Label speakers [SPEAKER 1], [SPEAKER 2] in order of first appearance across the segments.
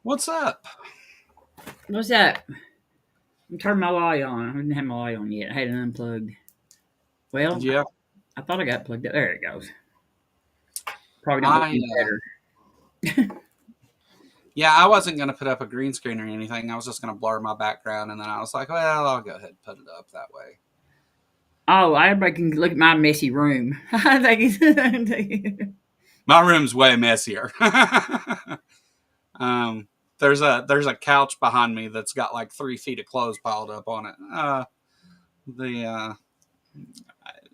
[SPEAKER 1] What's up?
[SPEAKER 2] What's that? I'm turning my light on. I didn't have my light on yet. I had it unplugged. Well,
[SPEAKER 1] Yeah,
[SPEAKER 2] I thought I got plugged up. There it goes. Probably don't look
[SPEAKER 1] I
[SPEAKER 2] any better.
[SPEAKER 1] yeah, I wasn't gonna put up a green screen or anything. I was just gonna blur my background, and then I was like, well, I'll go ahead and put it up that way.
[SPEAKER 2] Oh, everybody can look at my messy room.
[SPEAKER 1] My room's way messier. um, there's a couch behind me that's got like 3 feet of clothes piled up on it. The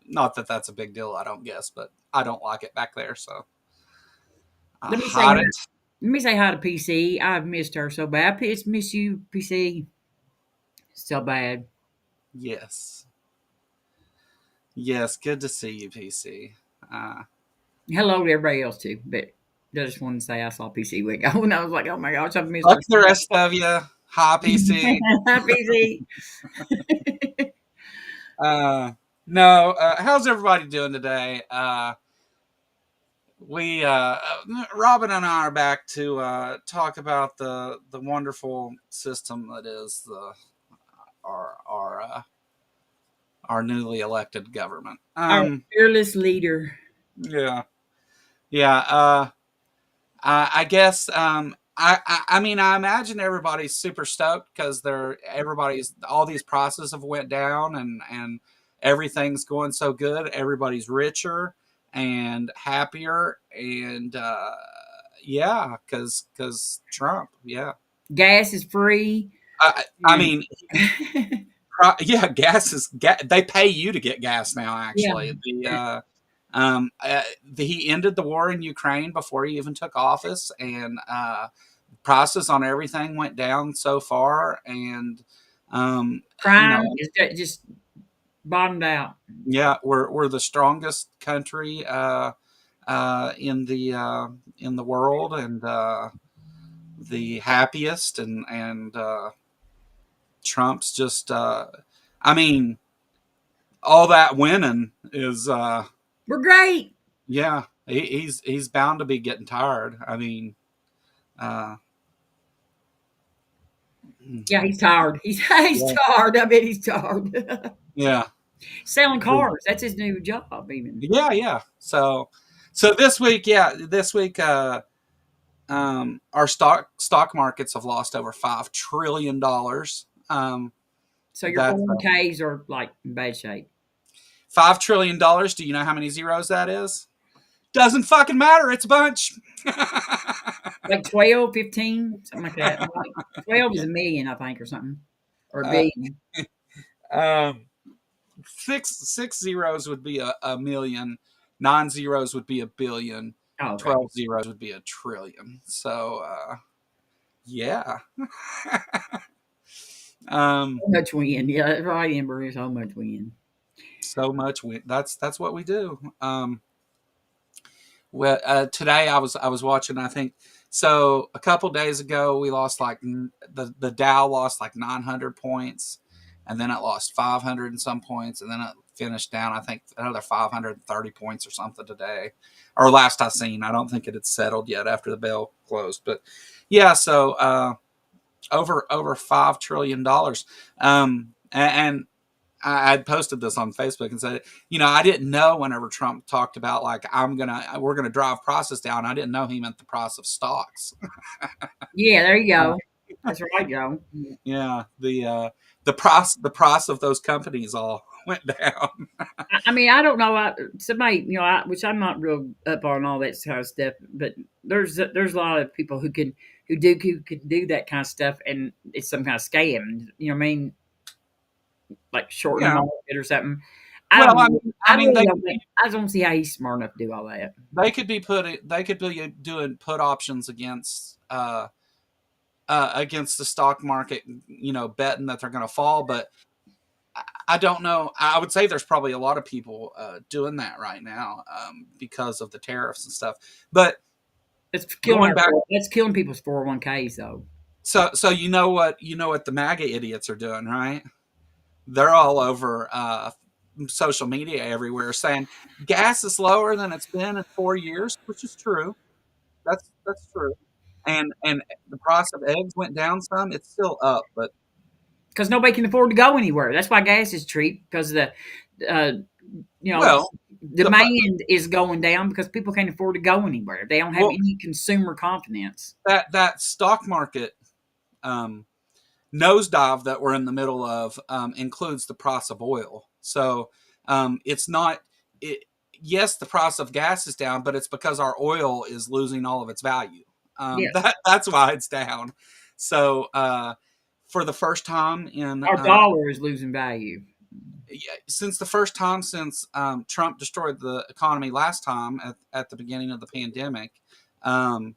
[SPEAKER 1] Not that that's a big deal, I don't guess, but I don't like it back there, so I
[SPEAKER 2] let me say
[SPEAKER 1] hide
[SPEAKER 2] hi.
[SPEAKER 1] it.
[SPEAKER 2] Let me say hi to PC. I've missed her so bad. I just miss you, PC, so bad.
[SPEAKER 1] Yes, yes, good to see you, PC. Uh,
[SPEAKER 2] Hello to everybody else too. But I just wanted to say I saw PC week ago, and I was like, oh my gosh, I've missed
[SPEAKER 1] Fuck
[SPEAKER 2] her.
[SPEAKER 1] the rest of you. Hi, PC.
[SPEAKER 2] Hi, PC.
[SPEAKER 1] Uh, no, how's everybody doing today? We Robin and I are back to talk about the wonderful system that is the our our uh, our newly elected government.
[SPEAKER 2] Our fearless leader.
[SPEAKER 1] Yeah, yeah. I guess I mean I imagine everybody's super stoked because everybody's all these prices have went down and everything's going so good. Everybody's richer and happier and yeah, because Trump. Yeah,
[SPEAKER 2] Gas is free.
[SPEAKER 1] I
[SPEAKER 2] And
[SPEAKER 1] mean yeah, they pay you to get gas now.
[SPEAKER 2] yeah,
[SPEAKER 1] Actually, he ended the war in Ukraine before he even took office, and prices on everything went down so far, and you
[SPEAKER 2] crime
[SPEAKER 1] know,
[SPEAKER 2] is just bottomed out.
[SPEAKER 1] yeah, we're the strongest country in the world, and the happiest, and Trump's just, I mean, all that winning is,
[SPEAKER 2] We're great.
[SPEAKER 1] yeah, he's bound to be getting tired. I mean, uh,
[SPEAKER 2] Yeah, he's tired. He's
[SPEAKER 1] yeah,
[SPEAKER 2] tired. I bet he's tired.
[SPEAKER 1] yeah.
[SPEAKER 2] Selling cars. That's his new job, even.
[SPEAKER 1] Yeah, yeah. So this week, yeah, this week, our stock markets have lost over $5 trillion.
[SPEAKER 2] So your
[SPEAKER 1] That's
[SPEAKER 2] 401ks are like in bad shape.
[SPEAKER 1] $5 trillion. Do you know how many zeros that is? Doesn't fucking matter. It's a bunch.
[SPEAKER 2] Like 12, 15, something like that. Like 12 is
[SPEAKER 1] Yeah.
[SPEAKER 2] a million, I think, or something. Or a
[SPEAKER 1] Uh,
[SPEAKER 2] billion.
[SPEAKER 1] um, six zeros would be a million. 9 zeros would be a billion.
[SPEAKER 2] Oh, okay.
[SPEAKER 1] 12 zeros would be a trillion. So yeah. um,
[SPEAKER 2] So much win. Yeah, that's right, Ember. So much win.
[SPEAKER 1] so much. That's what we do. Well, today I was watching. I think so. A couple days ago, we lost like the Dow lost like 900 points, and then it lost 500 and some points, and then it finished down. I think another 530 points or something today, or last I seen. I don't think it had settled yet after the bell closed, but yeah. So over $5 trillion, and I posted this on Facebook and said, I didn't know whenever Trump talked about like we're gonna drive prices down. I didn't know he meant the price of stocks.
[SPEAKER 2] Yeah, there you go. That's right, Joe.
[SPEAKER 1] Yeah, the price of those companies all went down.
[SPEAKER 2] I mean, I don't know. Somebody, which I'm not real up on all that kind of stuff, but there's a lot of people who could do that kind of stuff, and it's some kind of scam. You know what I mean? Like shorten the
[SPEAKER 1] Yeah.
[SPEAKER 2] market or something.
[SPEAKER 1] Well, I
[SPEAKER 2] I
[SPEAKER 1] mean,
[SPEAKER 2] really don't. I don't see how he's smart enough to do all that.
[SPEAKER 1] they could be doing put options against the stock market, betting that they're going to fall, but I don't know. I would say there's probably a lot of people doing that right now because of the tariffs and stuff. But
[SPEAKER 2] It's killing
[SPEAKER 1] going back,
[SPEAKER 2] That's killing people's 401ks though.
[SPEAKER 1] so you know what the MAGA idiots are doing, right? They're all over social media everywhere saying gas is lower than it's been in 4 years, which is true. That's true. and the price of eggs went down some. It's still up, but
[SPEAKER 2] because nobody can afford to go anywhere. That's why gas is cheap because uh, you know,
[SPEAKER 1] well, the
[SPEAKER 2] demand is going down because people can't afford to go anywhere. They don't have
[SPEAKER 1] well
[SPEAKER 2] any consumer confidence.
[SPEAKER 1] that stock market um, nosedive that we're in the middle of includes the price of oil. So it's not it. Yes, the price of gas is down, but it's because our oil is losing all of its value.
[SPEAKER 2] Yes,
[SPEAKER 1] That's why it's down. So for the first time in
[SPEAKER 2] our dollar is losing value.
[SPEAKER 1] since the first time since Trump destroyed the economy last time at the beginning of the pandemic, um,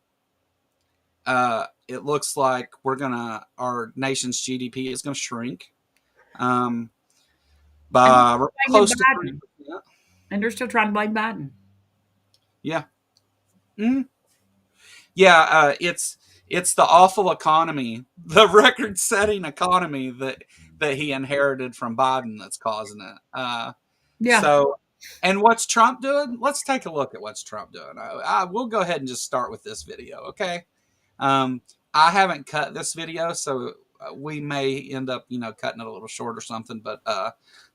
[SPEAKER 1] it looks like our nation's GDP is gonna shrink
[SPEAKER 2] And
[SPEAKER 1] by
[SPEAKER 2] blaming
[SPEAKER 1] close to
[SPEAKER 2] Biden,
[SPEAKER 1] 3%.
[SPEAKER 2] and they're still trying to blame Biden.
[SPEAKER 1] Yeah, hmm yeah. It's the awful economy, the record-setting economy that he inherited from Biden that's causing it.
[SPEAKER 2] Yeah,
[SPEAKER 1] So, and what's Trump doing? Let's take a look at what's Trump doing. We'll go ahead and just start with this video, okay? Um, I haven't cut this video, so we may end up, cutting it a little short or something. But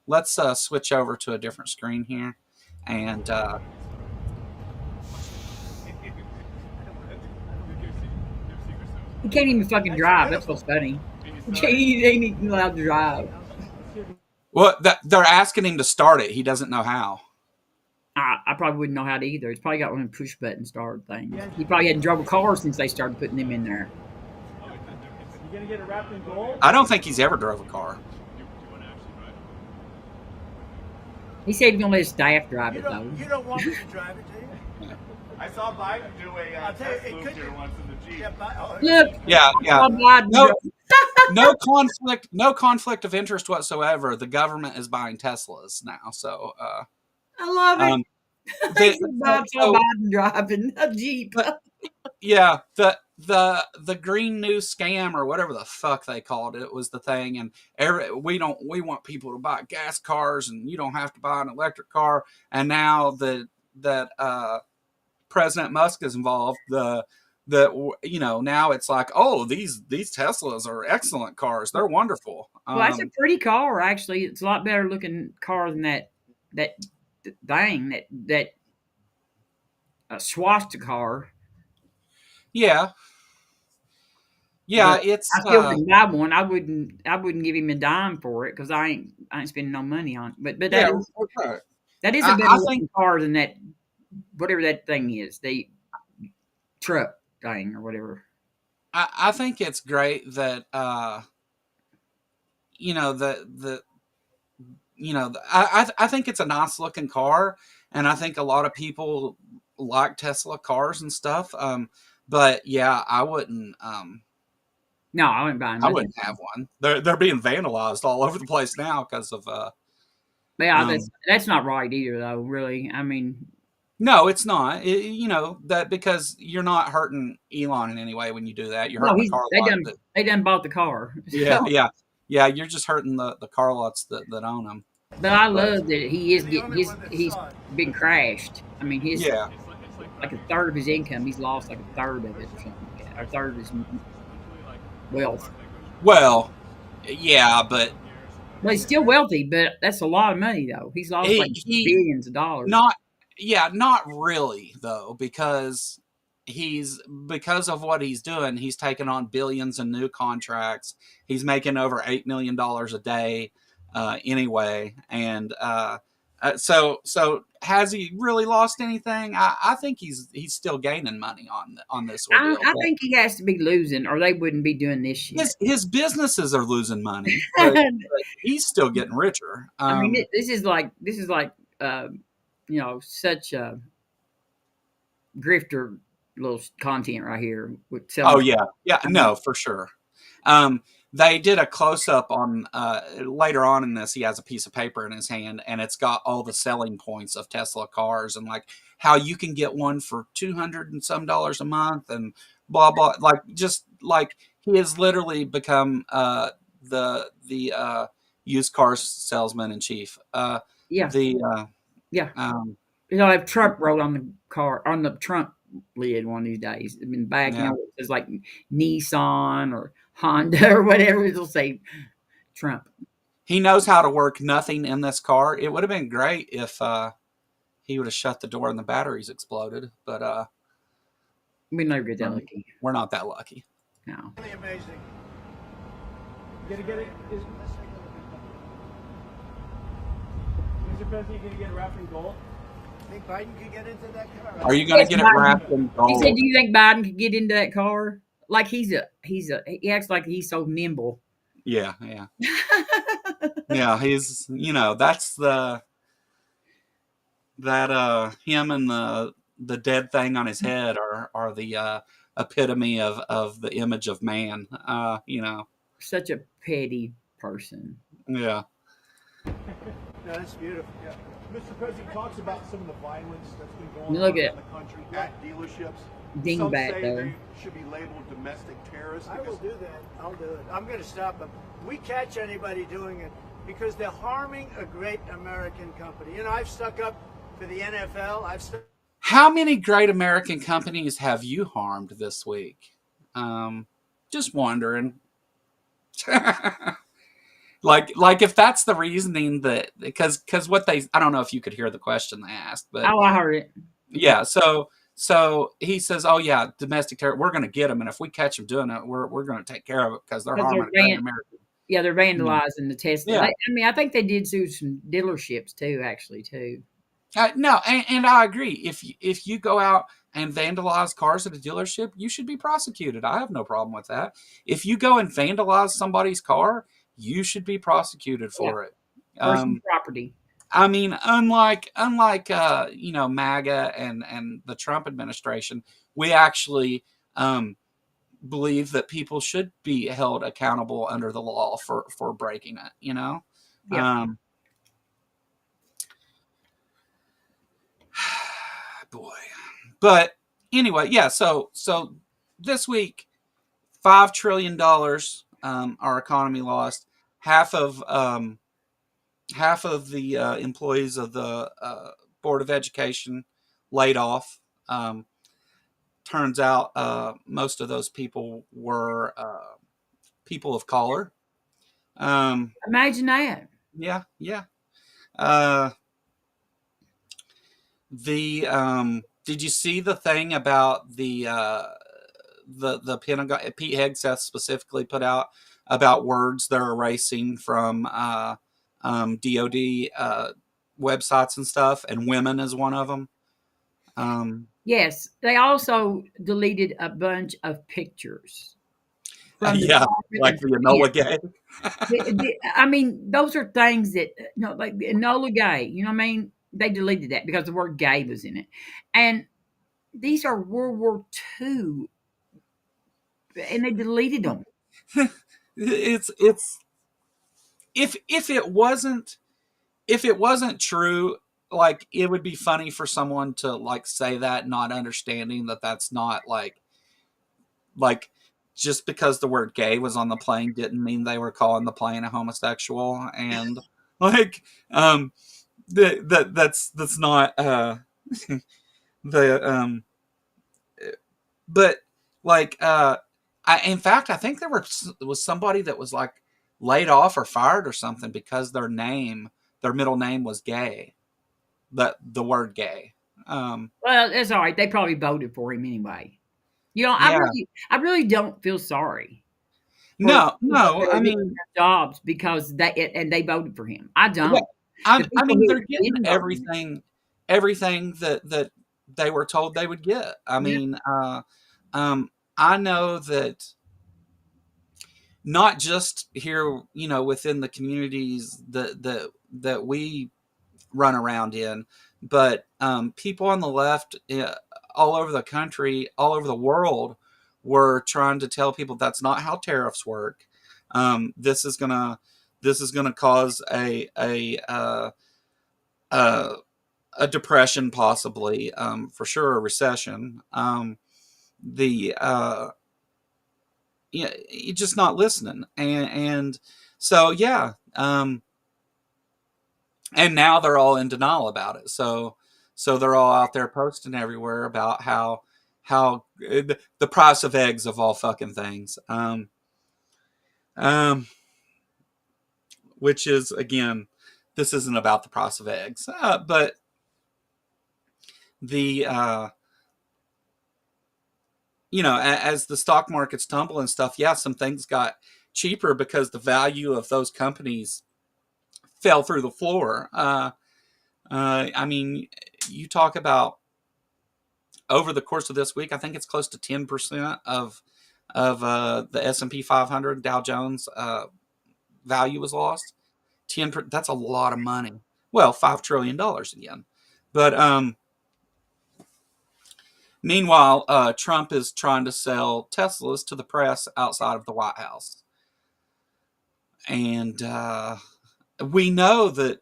[SPEAKER 1] let's switch over to a different screen here, and
[SPEAKER 2] he can't even fucking drive. That's what's funny. He ain't even allowed to drive.
[SPEAKER 1] they're asking him to start it. He doesn't know how.
[SPEAKER 2] I probably wouldn't know how to either. He's probably got one of them push button start things. He probably hadn't drove a car since they started putting them in there.
[SPEAKER 3] You gonna get it wrapped in gold?
[SPEAKER 1] I don't think he's ever drove a car.
[SPEAKER 2] He said he's gonna let his staff drive it though.
[SPEAKER 3] You don't want me to drive it, do you?
[SPEAKER 4] I saw Biden do a
[SPEAKER 3] I'll tell you,
[SPEAKER 4] test
[SPEAKER 3] it
[SPEAKER 4] move
[SPEAKER 3] could
[SPEAKER 4] here
[SPEAKER 3] be-
[SPEAKER 4] once in the Jeep.
[SPEAKER 3] Yeah,
[SPEAKER 2] Look,
[SPEAKER 1] Yeah, yeah.
[SPEAKER 2] Biden
[SPEAKER 1] No,
[SPEAKER 2] drove-
[SPEAKER 1] no conflict of interest whatsoever. The government is buying Teslas now, so
[SPEAKER 2] I love it.
[SPEAKER 1] um,
[SPEAKER 2] He
[SPEAKER 1] the,
[SPEAKER 2] said Bob saw Biden driving a Jeep.
[SPEAKER 1] yeah, the green new scam or whatever the fuck they called it was the thing, and we want people to buy gas cars, and you don't have to buy an electric car. And now that President Musk is involved, now it's like, oh, these Teslas are excellent cars. They're wonderful.
[SPEAKER 2] Well, that's a pretty car, actually. It's a lot better looking car than that thing that swastika car.
[SPEAKER 1] Yeah, yeah.
[SPEAKER 2] But
[SPEAKER 1] It's
[SPEAKER 2] I still wouldn't buy one. I wouldn't give him a dime for it because I ain't spending no money on it. But
[SPEAKER 1] yeah. Right.
[SPEAKER 2] that is
[SPEAKER 1] I
[SPEAKER 2] a better
[SPEAKER 1] I
[SPEAKER 2] looking
[SPEAKER 1] think
[SPEAKER 2] car than that whatever that thing is, the truck thing or whatever.
[SPEAKER 1] I think it's great that the I think it's a nice looking car, and I think a lot of people like Tesla cars and stuff. But yeah,
[SPEAKER 2] No, I wouldn't buy
[SPEAKER 1] I
[SPEAKER 2] nothing.
[SPEAKER 1] wouldn't have one. They're being vandalized all over the place now because of
[SPEAKER 2] But yeah,
[SPEAKER 1] um
[SPEAKER 2] that's not right either, though. Really, I mean,
[SPEAKER 1] no, it's not. That because you're not hurting Elon in any way when you do that. You're
[SPEAKER 2] no,
[SPEAKER 1] hurting the
[SPEAKER 2] he's
[SPEAKER 1] car
[SPEAKER 2] they
[SPEAKER 1] lot.
[SPEAKER 2] done they done bought the car.
[SPEAKER 1] Yeah,
[SPEAKER 2] So,
[SPEAKER 1] yeah, yeah. You're just hurting the car lots that own them.
[SPEAKER 2] but I
[SPEAKER 1] But
[SPEAKER 2] love that he is
[SPEAKER 3] the
[SPEAKER 2] getting
[SPEAKER 3] only one that
[SPEAKER 2] he's
[SPEAKER 3] saw it.
[SPEAKER 2] been crashed. I mean, his
[SPEAKER 1] yeah,
[SPEAKER 2] like a third of his income, he's lost like a third of it or something like that, or a third of his wealth.
[SPEAKER 1] well, yeah, but
[SPEAKER 2] But he's still wealthy. But that's a lot of money, though. He's lost like
[SPEAKER 1] he
[SPEAKER 2] billions of dollars.
[SPEAKER 1] not yeah, not really though, because of what he's doing, he's taking on billions in new contracts. He's making over $8 million a day anyway, and so has he really lost anything? I think he's still gaining money on this ordeal.
[SPEAKER 2] I
[SPEAKER 1] But
[SPEAKER 2] think he has to be losing, or they wouldn't be doing this shit.
[SPEAKER 1] his businesses are losing money,
[SPEAKER 2] I
[SPEAKER 1] but he's still getting richer.
[SPEAKER 2] mean, this is like uh, such a grifter little content right here with
[SPEAKER 1] Oh
[SPEAKER 2] selling.
[SPEAKER 1] yeah, yeah,
[SPEAKER 2] I mean,
[SPEAKER 1] no, for sure. Um, they did a close up on later on in this. He has a piece of paper in his hand, and it's got all the selling points of Tesla cars, and like how you can get one for $200 and some a month, and blah blah. Like just like he has literally become the used car salesman in chief.
[SPEAKER 2] yeah,
[SPEAKER 1] The
[SPEAKER 2] yeah.
[SPEAKER 1] um,
[SPEAKER 2] Have Trump wrote on the car on the Trump lid one of these days. I mean, back,
[SPEAKER 1] Yeah.
[SPEAKER 2] it's like Nissan or Honda or whatever. It'll say Trump.
[SPEAKER 1] He knows how to work nothing in this car. It would have been great if he would have shut the door and the batteries exploded, but
[SPEAKER 2] We never get that lucky.
[SPEAKER 1] we're not that lucky.
[SPEAKER 2] No.
[SPEAKER 3] Really amazing.
[SPEAKER 4] You gonna get it? Mr. President, you gonna get it wrapped in gold?
[SPEAKER 3] Think Biden could get into that car?
[SPEAKER 1] Are you going to
[SPEAKER 2] Yes,
[SPEAKER 1] get it
[SPEAKER 2] Biden.
[SPEAKER 1] wrapped in
[SPEAKER 2] He
[SPEAKER 1] gold?
[SPEAKER 2] said, "Do you think Biden could get into that car? Like he acts like he's so nimble."
[SPEAKER 1] Yeah, yeah, yeah. He's, that's him and the dead thing on his head are the epitome of the image of man.
[SPEAKER 2] Such a petty person.
[SPEAKER 1] Yeah.
[SPEAKER 3] No, that's beautiful.
[SPEAKER 4] Yeah. Mr. President talks about some of the violence that's been going
[SPEAKER 2] Look
[SPEAKER 4] on
[SPEAKER 2] at
[SPEAKER 4] in the country at dealerships.
[SPEAKER 2] Dingbat,
[SPEAKER 4] Some say
[SPEAKER 2] though.
[SPEAKER 4] they should be labeled domestic terrorists.
[SPEAKER 3] I will do that. I'll do it. I'm going to stop them. We catch anybody doing it because they're harming a great American company. I've stuck up for the NFL.
[SPEAKER 1] How many great American companies have you harmed this week? Just wondering. Like if that's the reasoning that because what I don't know if you could hear the question they asked, but
[SPEAKER 2] Oh, I heard it.
[SPEAKER 1] yeah, so he says, "Oh yeah, domestic terror. We're going to get them, and if we catch them doing it, we're going to take care of it because they're harming a great American."
[SPEAKER 2] Yeah, they're vandalizing the Tesla.
[SPEAKER 1] Yeah.
[SPEAKER 2] I think they did sue some dealerships too, actually, too.
[SPEAKER 1] No, and I agree. If you go out and vandalize cars at a dealership, you should be prosecuted. I have no problem with that. If you go and vandalize somebody's car, you should be prosecuted for it.
[SPEAKER 2] Personal property.
[SPEAKER 1] I mean, unlike MAGA and the Trump administration, we actually believe that people should be held accountable under the law for breaking it.
[SPEAKER 2] Yeah.
[SPEAKER 1] Boy, but anyway, yeah. So this week, $5 trillion our economy lost. Half of the employees of the Board of Education laid off. Turns out most of those people were people of color.
[SPEAKER 2] Imagine that.
[SPEAKER 1] Yeah. Did you see the thing about the Pentagon? Pete Hegseth specifically put out about words they're erasing from DoD websites and stuff, and women is one of them.
[SPEAKER 2] Yes, they also deleted a bunch of pictures.
[SPEAKER 1] Yeah, like the Enola Gay.
[SPEAKER 2] I mean, those are things that, like the Enola Gay, you know what I mean? They deleted that because the word gay was in it. And these are World War II, and they deleted them.
[SPEAKER 1] It's if it wasn't true, like it would be funny for someone to like say that, not understanding that that's not like just because the word gay was on the plane didn't mean they were calling the plane a homosexual, and like that's not the but like in fact I think there was somebody that was like laid off or fired or something because their middle name was gay, the word gay.
[SPEAKER 2] Well, that's all right. They probably voted for him anyway.
[SPEAKER 1] Yeah.
[SPEAKER 2] I really don't feel sorry.
[SPEAKER 1] No, I mean
[SPEAKER 2] jobs because they voted for him. I don't.
[SPEAKER 1] Yeah, I mean they're getting everything that they were told they would get. I mean, I know that not just here, within the communities that we run around in, but people on the left all over the country, all over the world, were trying to tell people that's not how tariffs work. This is gonna cause a depression, possibly, for sure, a recession. You're just not listening, and so yeah. And now they're all in denial about it. So they're all out there posting everywhere about how the price of eggs of all fucking things. Um, which is, again, this isn't about the price of eggs, but the as the stock markets tumble and stuff, yeah, some things got cheaper because the value of those companies fell through the floor. I mean, you talk about over the course of this week, I think it's close to 10% of the S&P 500 Dow Jones value was lost. 10, that's a lot of money. Well, $5 trillion again. But meanwhile, Trump is trying to sell Teslas to the press outside of the White House. And we know that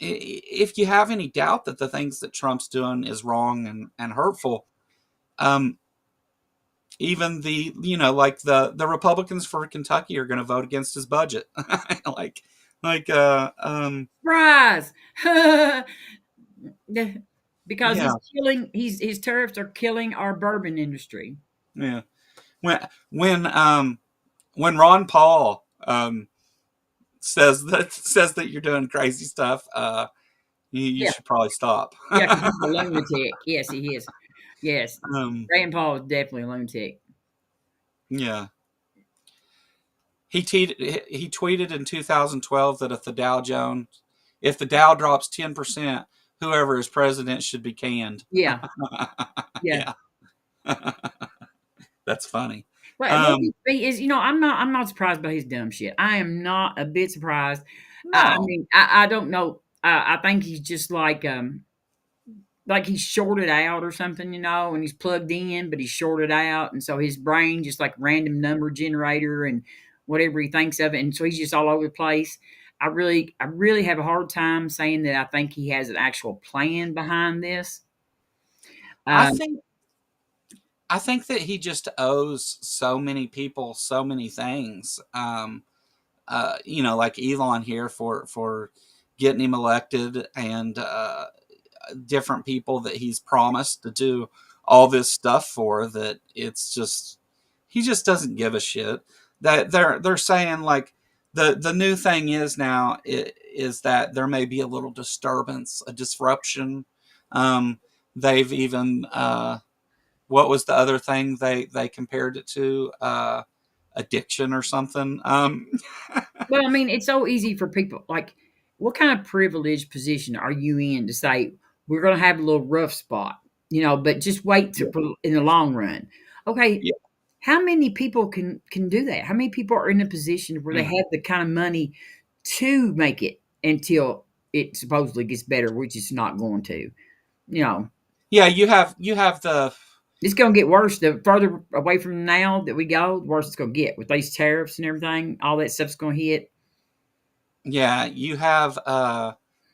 [SPEAKER 1] if you have any doubt that the things that Trump's doing is wrong and hurtful, even like the Republicans for Kentucky are going to vote against his budget.
[SPEAKER 2] Surprise! Because
[SPEAKER 1] Yeah,
[SPEAKER 2] he's killing. His tariffs are killing our bourbon industry.
[SPEAKER 1] yeah. When when um when Ron Paul says that you're doing crazy stuff, you
[SPEAKER 2] Yeah,
[SPEAKER 1] should probably stop.
[SPEAKER 2] yeah, because he's a lunatic. Yes, he is. Yes,
[SPEAKER 1] um,
[SPEAKER 2] Grandpa is definitely a lunatic.
[SPEAKER 1] yeah. He tweeted in 2012 that if the Dow drops 10%, whoever is president should be canned.
[SPEAKER 2] Yeah, yeah.
[SPEAKER 1] Yeah, that's funny.
[SPEAKER 2] Well, he is. I'm not surprised by his dumb shit. I am not a bit surprised. I
[SPEAKER 1] No,
[SPEAKER 2] mean, I don't know. I think he's just like he's shorted out or something, and he's plugged in, but he's shorted out, and so his brain just like random number generator and whatever he thinks of it, and so he's just all over the place. I really have a hard time saying that I think he has an actual plan behind this.
[SPEAKER 1] I
[SPEAKER 2] Um,
[SPEAKER 1] think I think that he just owes so many people so many things. Like Elon here for getting him elected, and different people that he's promised to do all this stuff for, that it's just he just doesn't give a shit. That they're saying, like, the new thing is now is that there may be a little disturbance, a disruption. They've even what was the other thing they compared it to? Addiction or something.
[SPEAKER 2] well, I mean, it's so easy for people. Like, what kind of privileged position are you in to say we're going to have a little rough spot, but just wait
[SPEAKER 1] Yeah.
[SPEAKER 2] in the long run? Okay,
[SPEAKER 1] Yeah.
[SPEAKER 2] how many people can do that? How many people are in a position where they
[SPEAKER 1] Yeah.
[SPEAKER 2] have the kind of money to make it until it supposedly gets better, which it's not going to? You know,
[SPEAKER 1] Yeah, you have the
[SPEAKER 2] it's going to get worse. The further away from now that we go, the worse it's going to get with these tariffs and everything. All that stuff's going to hit.
[SPEAKER 1] yeah, you have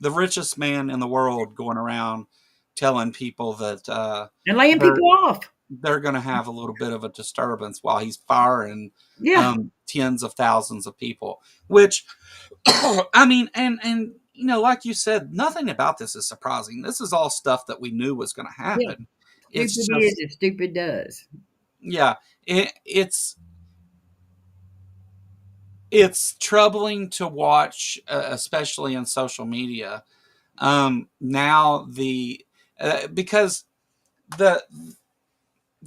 [SPEAKER 1] the richest man in the world going around telling people that
[SPEAKER 2] And laying
[SPEAKER 1] they're
[SPEAKER 2] people off.
[SPEAKER 1] they're going to have a little bit of a disturbance while he's firing
[SPEAKER 2] Yeah.
[SPEAKER 1] tens of thousands of people. Which, I mean, and like you said, nothing about this is surprising. This is all stuff that we knew was going to
[SPEAKER 2] Yeah.
[SPEAKER 1] happen. It's
[SPEAKER 2] Stupid is
[SPEAKER 1] just,
[SPEAKER 2] if stupid does.
[SPEAKER 1] yeah, it's troubling to watch, especially in social media. Now because the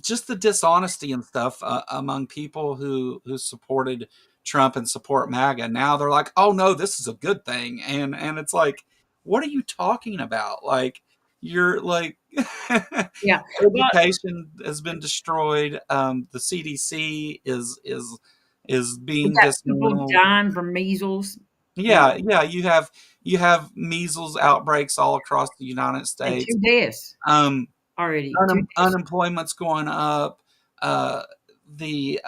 [SPEAKER 1] just the dishonesty and stuff among people who supported Trump and support MAGA. Now they're like, oh no, this is a good thing, and it's like, what are you talking about? Like, you're like,
[SPEAKER 2] Yeah. Well,
[SPEAKER 1] education has been destroyed. The CDC is
[SPEAKER 2] we
[SPEAKER 1] being
[SPEAKER 2] got people
[SPEAKER 1] dismantled.
[SPEAKER 2] dying from measles. You
[SPEAKER 1] Yeah,
[SPEAKER 2] know,
[SPEAKER 1] yeah. You have measles outbreaks all across the United
[SPEAKER 2] and
[SPEAKER 1] States.
[SPEAKER 2] two deaths
[SPEAKER 1] Um,
[SPEAKER 2] already. Two deaths.
[SPEAKER 1] unemployment's going up. Uh, the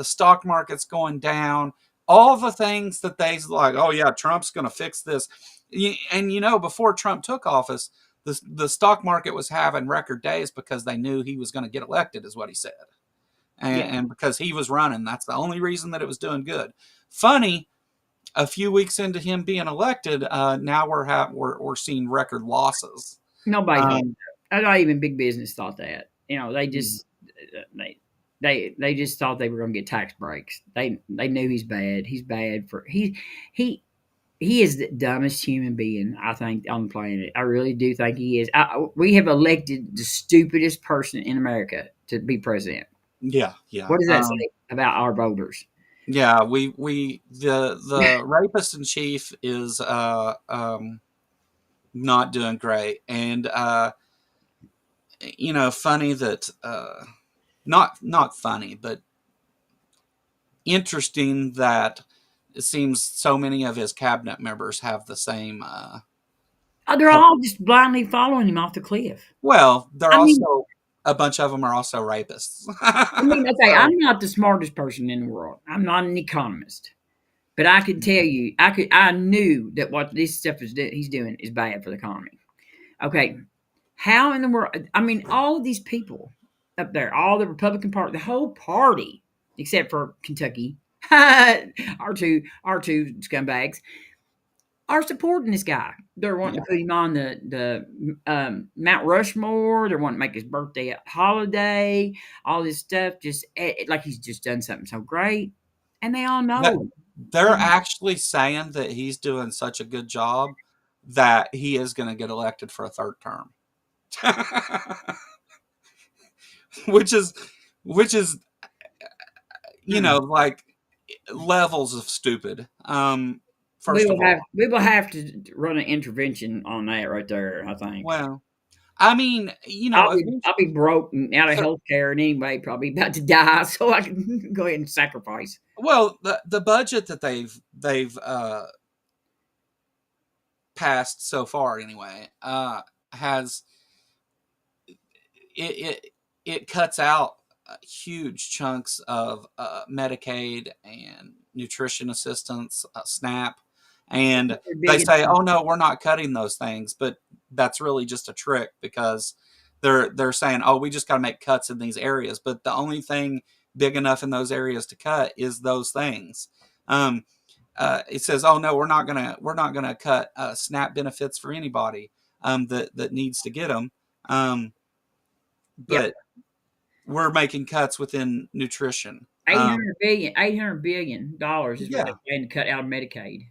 [SPEAKER 1] stock market's going down. All the things that they like. Oh yeah, Trump's going to fix this. And before Trump took office, the stock market was having record days because they knew he was going to get elected, is what he said,
[SPEAKER 2] Yeah.
[SPEAKER 1] and because he was running. That's the only reason that it was doing good. Funny, a few weeks into him being elected, now we're seeing record losses.
[SPEAKER 2] Nobody thought
[SPEAKER 1] Um,
[SPEAKER 2] that. Not even big business thought that. They just they just thought they were going to get tax breaks. They knew he's bad. He's bad for he he is the dumbest human being I think on the planet. I really do think he is. We have elected the stupidest person in America to be president.
[SPEAKER 1] Yeah, yeah.
[SPEAKER 2] What does that say about our voters?
[SPEAKER 1] Yeah, the rapist in chief is not doing great, and funny that not funny, but interesting that it seems so many of his cabinet members have the same.
[SPEAKER 2] Oh, they're all just blindly following him off the cliff.
[SPEAKER 1] Well, they're
[SPEAKER 2] I mean,
[SPEAKER 1] also a bunch of them are also rapists.
[SPEAKER 2] okay,
[SPEAKER 1] So,
[SPEAKER 2] I'm not the smartest person in the world. I'm not an economist, but I can tell you, I knew that what this stuff he's doing is bad for the economy. Okay, how in the world? I mean, all of these people up there, all the Republican Party, the whole party, except for Kentucky, our two scumbags, are supporting this guy. They're wanting
[SPEAKER 1] yeah.
[SPEAKER 2] to put him on the Mount Rushmore. They're wanting to make his birthday a holiday. All this stuff, just like he's just done something so great, and they all
[SPEAKER 1] That-
[SPEAKER 2] know.
[SPEAKER 1] they're actually saying that he's doing such a good job that he is going to get elected for a third term. which is like levels of stupid.
[SPEAKER 2] We
[SPEAKER 1] First
[SPEAKER 2] will
[SPEAKER 1] of
[SPEAKER 2] have
[SPEAKER 1] all,
[SPEAKER 2] we will have to run an intervention on that right there. I think.
[SPEAKER 1] well, I mean,
[SPEAKER 2] I'll be broke and out of health care and anyway, probably about to die, so I can go ahead and sacrifice.
[SPEAKER 1] well, the budget that they've passed so far anyway has it it cuts out huge chunks of Medicaid and nutrition assistance, SNAP, and
[SPEAKER 2] They're
[SPEAKER 1] they
[SPEAKER 2] big
[SPEAKER 1] say, "Oh no, we're not cutting those things," but that's really just a trick because they're saying, "Oh, we just got to make cuts in these areas," but the only thing big enough in those areas to cut is those things. It says, "Oh no, we're not gonna cut SNAP benefits for anybody that needs to get them."
[SPEAKER 2] Yep.
[SPEAKER 1] But we're making cuts within nutrition.
[SPEAKER 2] $800 billion is what
[SPEAKER 1] Yeah,
[SPEAKER 2] they're planning to cut out of Medicaid.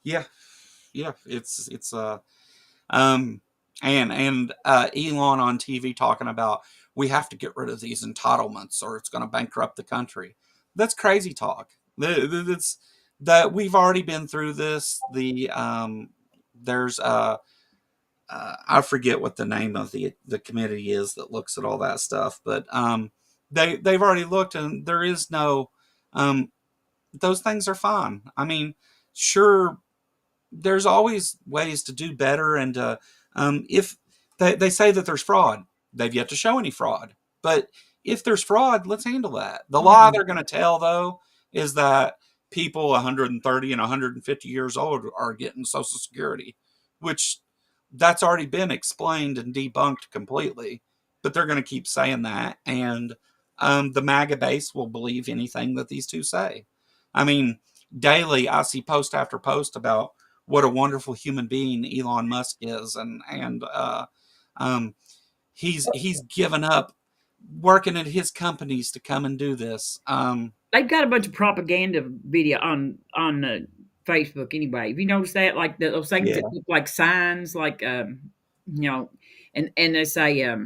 [SPEAKER 1] yeah, yeah. It's um and Elon on TV talking about we have to get rid of these entitlements or it's going to bankrupt the country. That's crazy talk. That's that we've already been through this. There's I forget what the name of the committee is that looks at all that stuff, but they've already looked and there is no those things are fine. I mean, sure, there's always ways to do better, and if they say that there's fraud, they've yet to show any fraud. But if there's fraud, let's handle that. The lie
[SPEAKER 2] Mhm.
[SPEAKER 1] they're going to tell though is that people 130 and 150 years old are getting Social Security, which that's already been explained and debunked completely. But they're going to keep saying that, and the MAGA base will believe anything that these two say. I mean, daily I see post after post about what a wonderful human being Elon Musk is, and um, he's given up working at his companies to come and do this.
[SPEAKER 2] They've got a bunch of propaganda video on Facebook anyway. Have you noticed that? Like those things
[SPEAKER 1] Yeah,
[SPEAKER 2] that look like signs, like and they say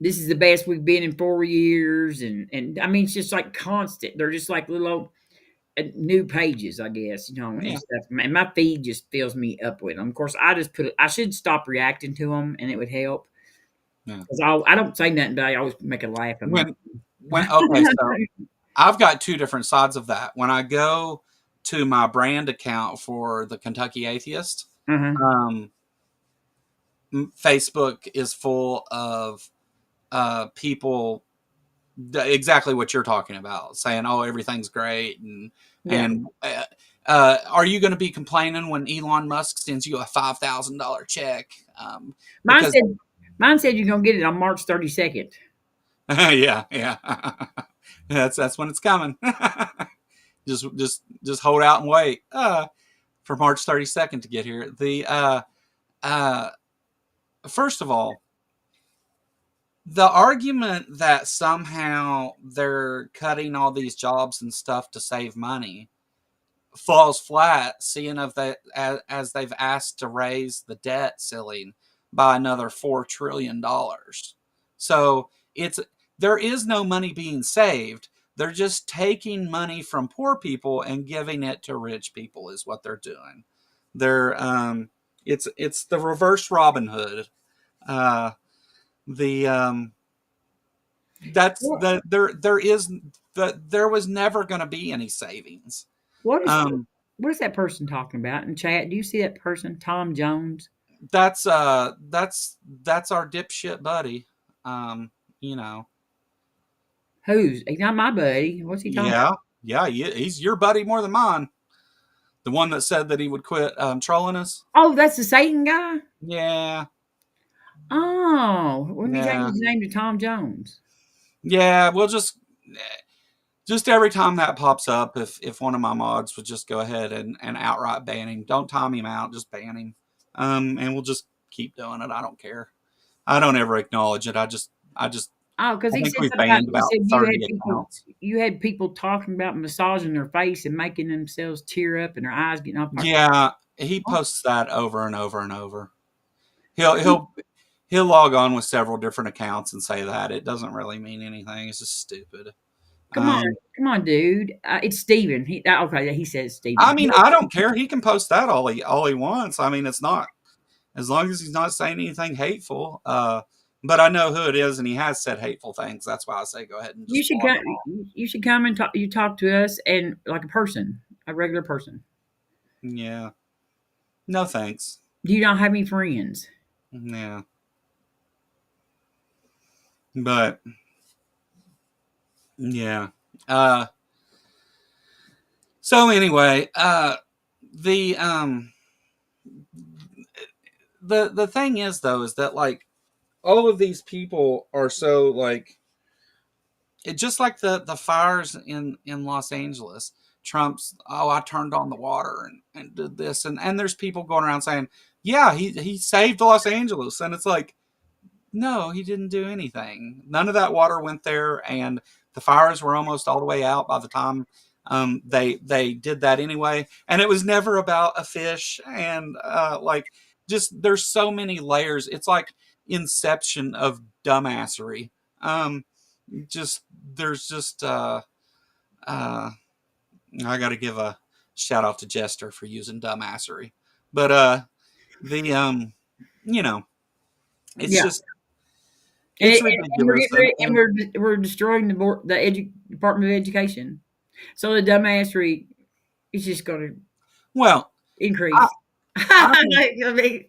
[SPEAKER 2] this is the best we've been in 4 years, and I mean it's just like constant. They're just like little old, new pages, I guess, and
[SPEAKER 1] yeah,
[SPEAKER 2] stuff. And my feed just fills me up with them. Of course, I should stop reacting to them, and it would help
[SPEAKER 1] yeah.
[SPEAKER 2] because I don't say nothing, but I always make a laugh at my.
[SPEAKER 1] When okay, so I've got two different sides of that. When I go to my brand account for the Kentucky Atheist,
[SPEAKER 2] Uh-huh.
[SPEAKER 1] um, Facebook is full of people exactly what you're talking about, saying, "Oh, everything's great," and
[SPEAKER 2] Yeah.
[SPEAKER 1] and are you going to be complaining when Elon Musk sends you a $5,000 check?
[SPEAKER 2] Mine
[SPEAKER 1] Because
[SPEAKER 2] said mine said you're gonna get it on March 32nd.
[SPEAKER 1] yeah, yeah, that's when it's coming. just hold out and wait for March 32nd to get here. uh, first of all, the argument that somehow they're cutting all these jobs and stuff to save money falls flat, seeing of that as they've asked to raise the debt ceiling by another $4 trillion. So it's there is no money being saved. They're just taking money from poor people and giving it to rich people is what they're doing. They're it's the reverse Robin Hood. Uh, the that's
[SPEAKER 2] What
[SPEAKER 1] the there was never going to be any savings.
[SPEAKER 2] what is
[SPEAKER 1] Um,
[SPEAKER 2] what is that person talking about in chat? Do you see that person, Tom Jones?
[SPEAKER 1] that's our dipshit buddy. Um, you know,
[SPEAKER 2] Who's he's not my buddy? What's he talking
[SPEAKER 1] yeah, yeah, he's your buddy more than mine. The one that said that he would quit trolling us.
[SPEAKER 2] about? Oh, that's the Satan guy.
[SPEAKER 1] Yeah,
[SPEAKER 2] Oh, when you change
[SPEAKER 1] yeah,
[SPEAKER 2] his name to Tom Jones?
[SPEAKER 1] yeah. We'll just every time that pops up, if one of my mods would just go ahead and outright ban him, don't time him out, just ban him. And we'll just keep doing it. I don't care. I don't ever acknowledge it. I just
[SPEAKER 2] Oh, because
[SPEAKER 1] I
[SPEAKER 2] he
[SPEAKER 1] think
[SPEAKER 2] said
[SPEAKER 1] we've
[SPEAKER 2] something about
[SPEAKER 1] banned
[SPEAKER 2] you
[SPEAKER 1] about
[SPEAKER 2] said
[SPEAKER 1] 30 accounts.
[SPEAKER 2] you had people talking about massaging their face and making themselves tear up and their eyes getting off.
[SPEAKER 1] Yeah, he
[SPEAKER 2] Oh,
[SPEAKER 1] posts that over and over and over. He'll he'll he'll log on with several different accounts and say that. It doesn't really mean anything. It's just stupid.
[SPEAKER 2] come on,
[SPEAKER 1] Um,
[SPEAKER 2] come on, dude. It's Steven. Okay, he says
[SPEAKER 1] I
[SPEAKER 2] Steven.
[SPEAKER 1] mean, I don't care. He can post that all he wants. I mean, it's not as long as he's not saying anything hateful. But I know who it is, and he has said hateful things. That's why I say go ahead and
[SPEAKER 2] You
[SPEAKER 1] just
[SPEAKER 2] should
[SPEAKER 1] block
[SPEAKER 2] come.
[SPEAKER 1] him all.
[SPEAKER 2] You should come and talk. You talk to us and like a person, a regular person.
[SPEAKER 1] Yeah. No thanks.
[SPEAKER 2] Do you not have any friends?
[SPEAKER 1] Yeah. But yeah. Uh so anyway, the the thing is though is that like all of these people are so like it just like the fires in Los Angeles. Trump's I turned on the water and did this and there's people going around saying, yeah, he saved Los Angeles. And it's like, no, he didn't do anything. None of that water went there, and the fires were almost all the way out by the time they did that anyway. And it was never about a fish, and like just there's so many layers. It's like Inception of dumbassery. Um, just there's just uh, I got to give a shout out to Jester for using dumbassery, but the you know it's
[SPEAKER 2] Yeah,
[SPEAKER 1] just it's
[SPEAKER 2] and we're
[SPEAKER 1] ridiculous.
[SPEAKER 2] getting rid, and we're destroying the board, the Department of Education. So the dumbassery is just going to
[SPEAKER 1] Well, I,
[SPEAKER 2] increase.
[SPEAKER 1] I think
[SPEAKER 2] I mean,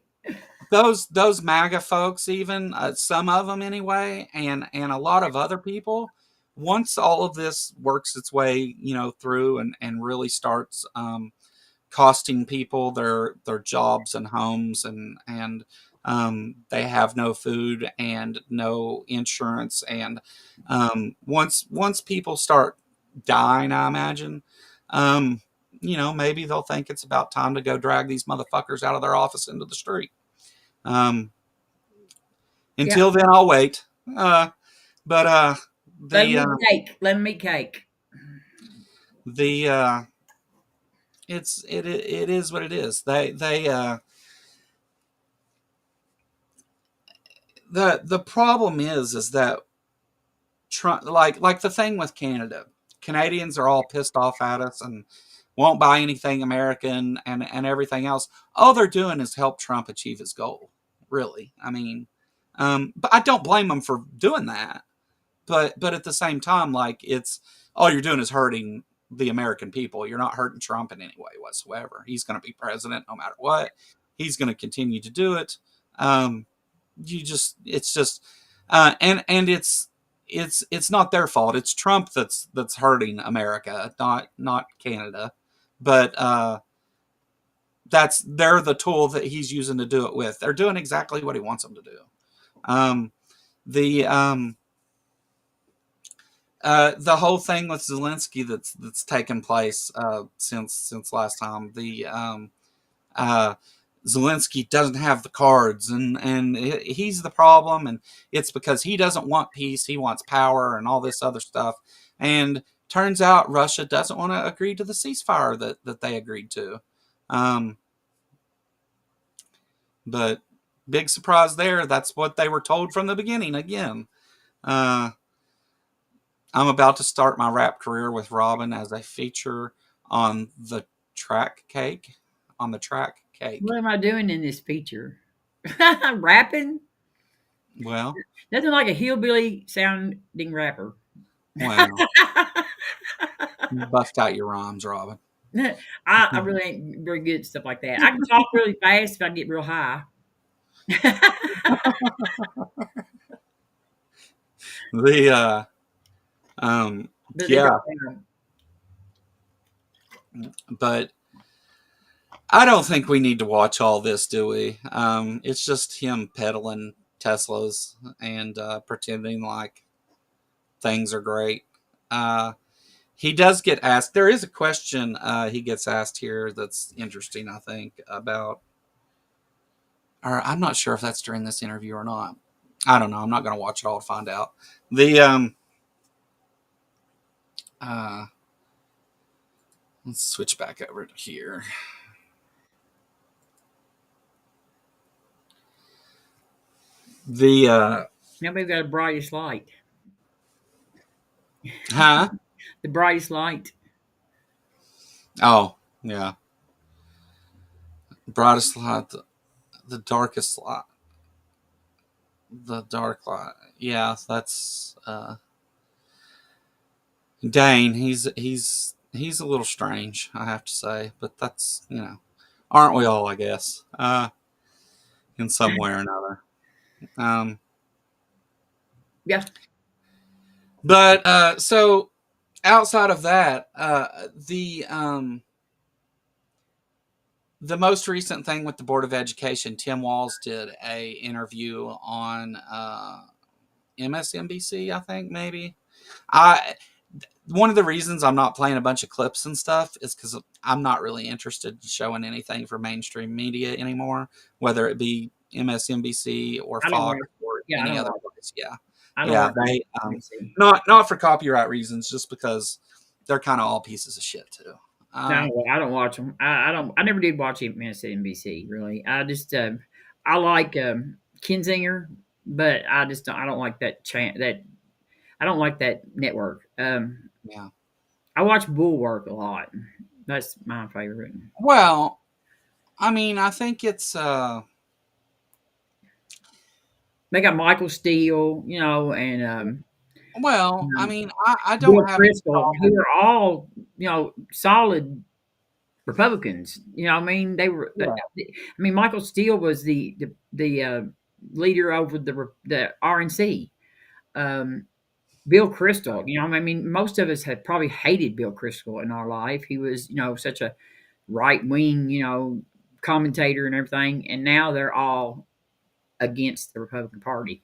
[SPEAKER 1] those MAGA folks, even some of them anyway, and a lot of other people, once all of this works its way, through and really starts costing people their jobs and homes and they have no food and no insurance and once people start dying, I imagine um, maybe they'll think it's about time to go drag these motherfuckers out of their office into the street. Um,
[SPEAKER 2] yeah.
[SPEAKER 1] until then, I'll wait. But
[SPEAKER 2] Let them
[SPEAKER 1] the
[SPEAKER 2] eat cake. Let them eat cake.
[SPEAKER 1] the it is what it is. The problem is that Trump, like the thing with Canada, Canadians are all pissed off at us and won't buy anything American and everything else. All they're doing is help Trump achieve his goal. Really, I mean, but I don't blame them for doing that. But at the same time, like it's all you're doing is hurting the American people. You're not hurting Trump in any way whatsoever. He's going to be president no matter what. He's going to continue to do it. Um, it's just and it's not their fault. It's Trump that's hurting America, not Canada. But they're the tool that he's using to do it with. They're doing exactly what he wants them to do. Um, the the whole thing with Zelensky that's taken place since last time. The Zelensky doesn't have the cards, and he's the problem, and it's because he doesn't want peace, he wants power, and all this other stuff. And turns out Russia doesn't want to agree to the ceasefire that they agreed to. But big surprise there. That's what they were told from the beginning. Again, I'm about to start my rap career with Robin as a feature on the track cake. On the track cake.
[SPEAKER 2] What am I doing in this feature? Rapping?
[SPEAKER 1] Well,
[SPEAKER 2] Nothing like a hillbilly sounding rapper.
[SPEAKER 1] well, you bust out your rhymes, Robin.
[SPEAKER 2] I really ain't very good at stuff like that. I can talk really fast if I get real high.
[SPEAKER 1] The
[SPEAKER 2] But
[SPEAKER 1] yeah, but I don't think we need to watch all this, do we? It's just him peddling Teslas and pretending like things are great. He does get asked. There is a question he gets asked here that's interesting, I think, about. Or I'm not sure if that's during this interview or not. I don't know. I'm not going to watch it all to find out. The let's switch back over to here. The
[SPEAKER 2] Nobody's got a brightest light.
[SPEAKER 1] huh?
[SPEAKER 2] The brightest light.
[SPEAKER 1] Oh, yeah. Brightest light, the darkest light, the dark light. Yeah, that's Dane. He's a little strange, I have to say, but that's aren't we all? I guess in some way or another.
[SPEAKER 2] Yeah.
[SPEAKER 1] But so outside of that, the most recent thing with the Board of Education, Tim Walz did a interview on MSNBC, I think maybe. One of the reasons I'm not playing a bunch of clips and stuff is because I'm not really interested in showing anything for mainstream media anymore, whether it be MSNBC or Fox or any other place. Yeah, they not for copyright reasons, just because they're kind of all pieces of shit too.
[SPEAKER 2] No, I don't watch them. I don't. I never did watch MSNBC. Really, I just I like Kinzinger, but I just I don't like that that I don't like that network.
[SPEAKER 1] Yeah,
[SPEAKER 2] I watch Bulwark a lot. That's my favorite.
[SPEAKER 1] Well, I mean, I think it's
[SPEAKER 2] they got Michael Steele, and
[SPEAKER 1] well, I mean, I
[SPEAKER 2] Bill
[SPEAKER 1] don't have any
[SPEAKER 2] Kristol, who
[SPEAKER 1] problem.
[SPEAKER 2] are all solid Republicans. I mean, they were.
[SPEAKER 1] Yeah.
[SPEAKER 2] I mean, Michael Steele was the leader over the RNC. Bill Kristol, I mean, most of us have probably hated Bill Kristol in our life. He was, such a right wing, commentator and everything, and now they're all against the Republican Party.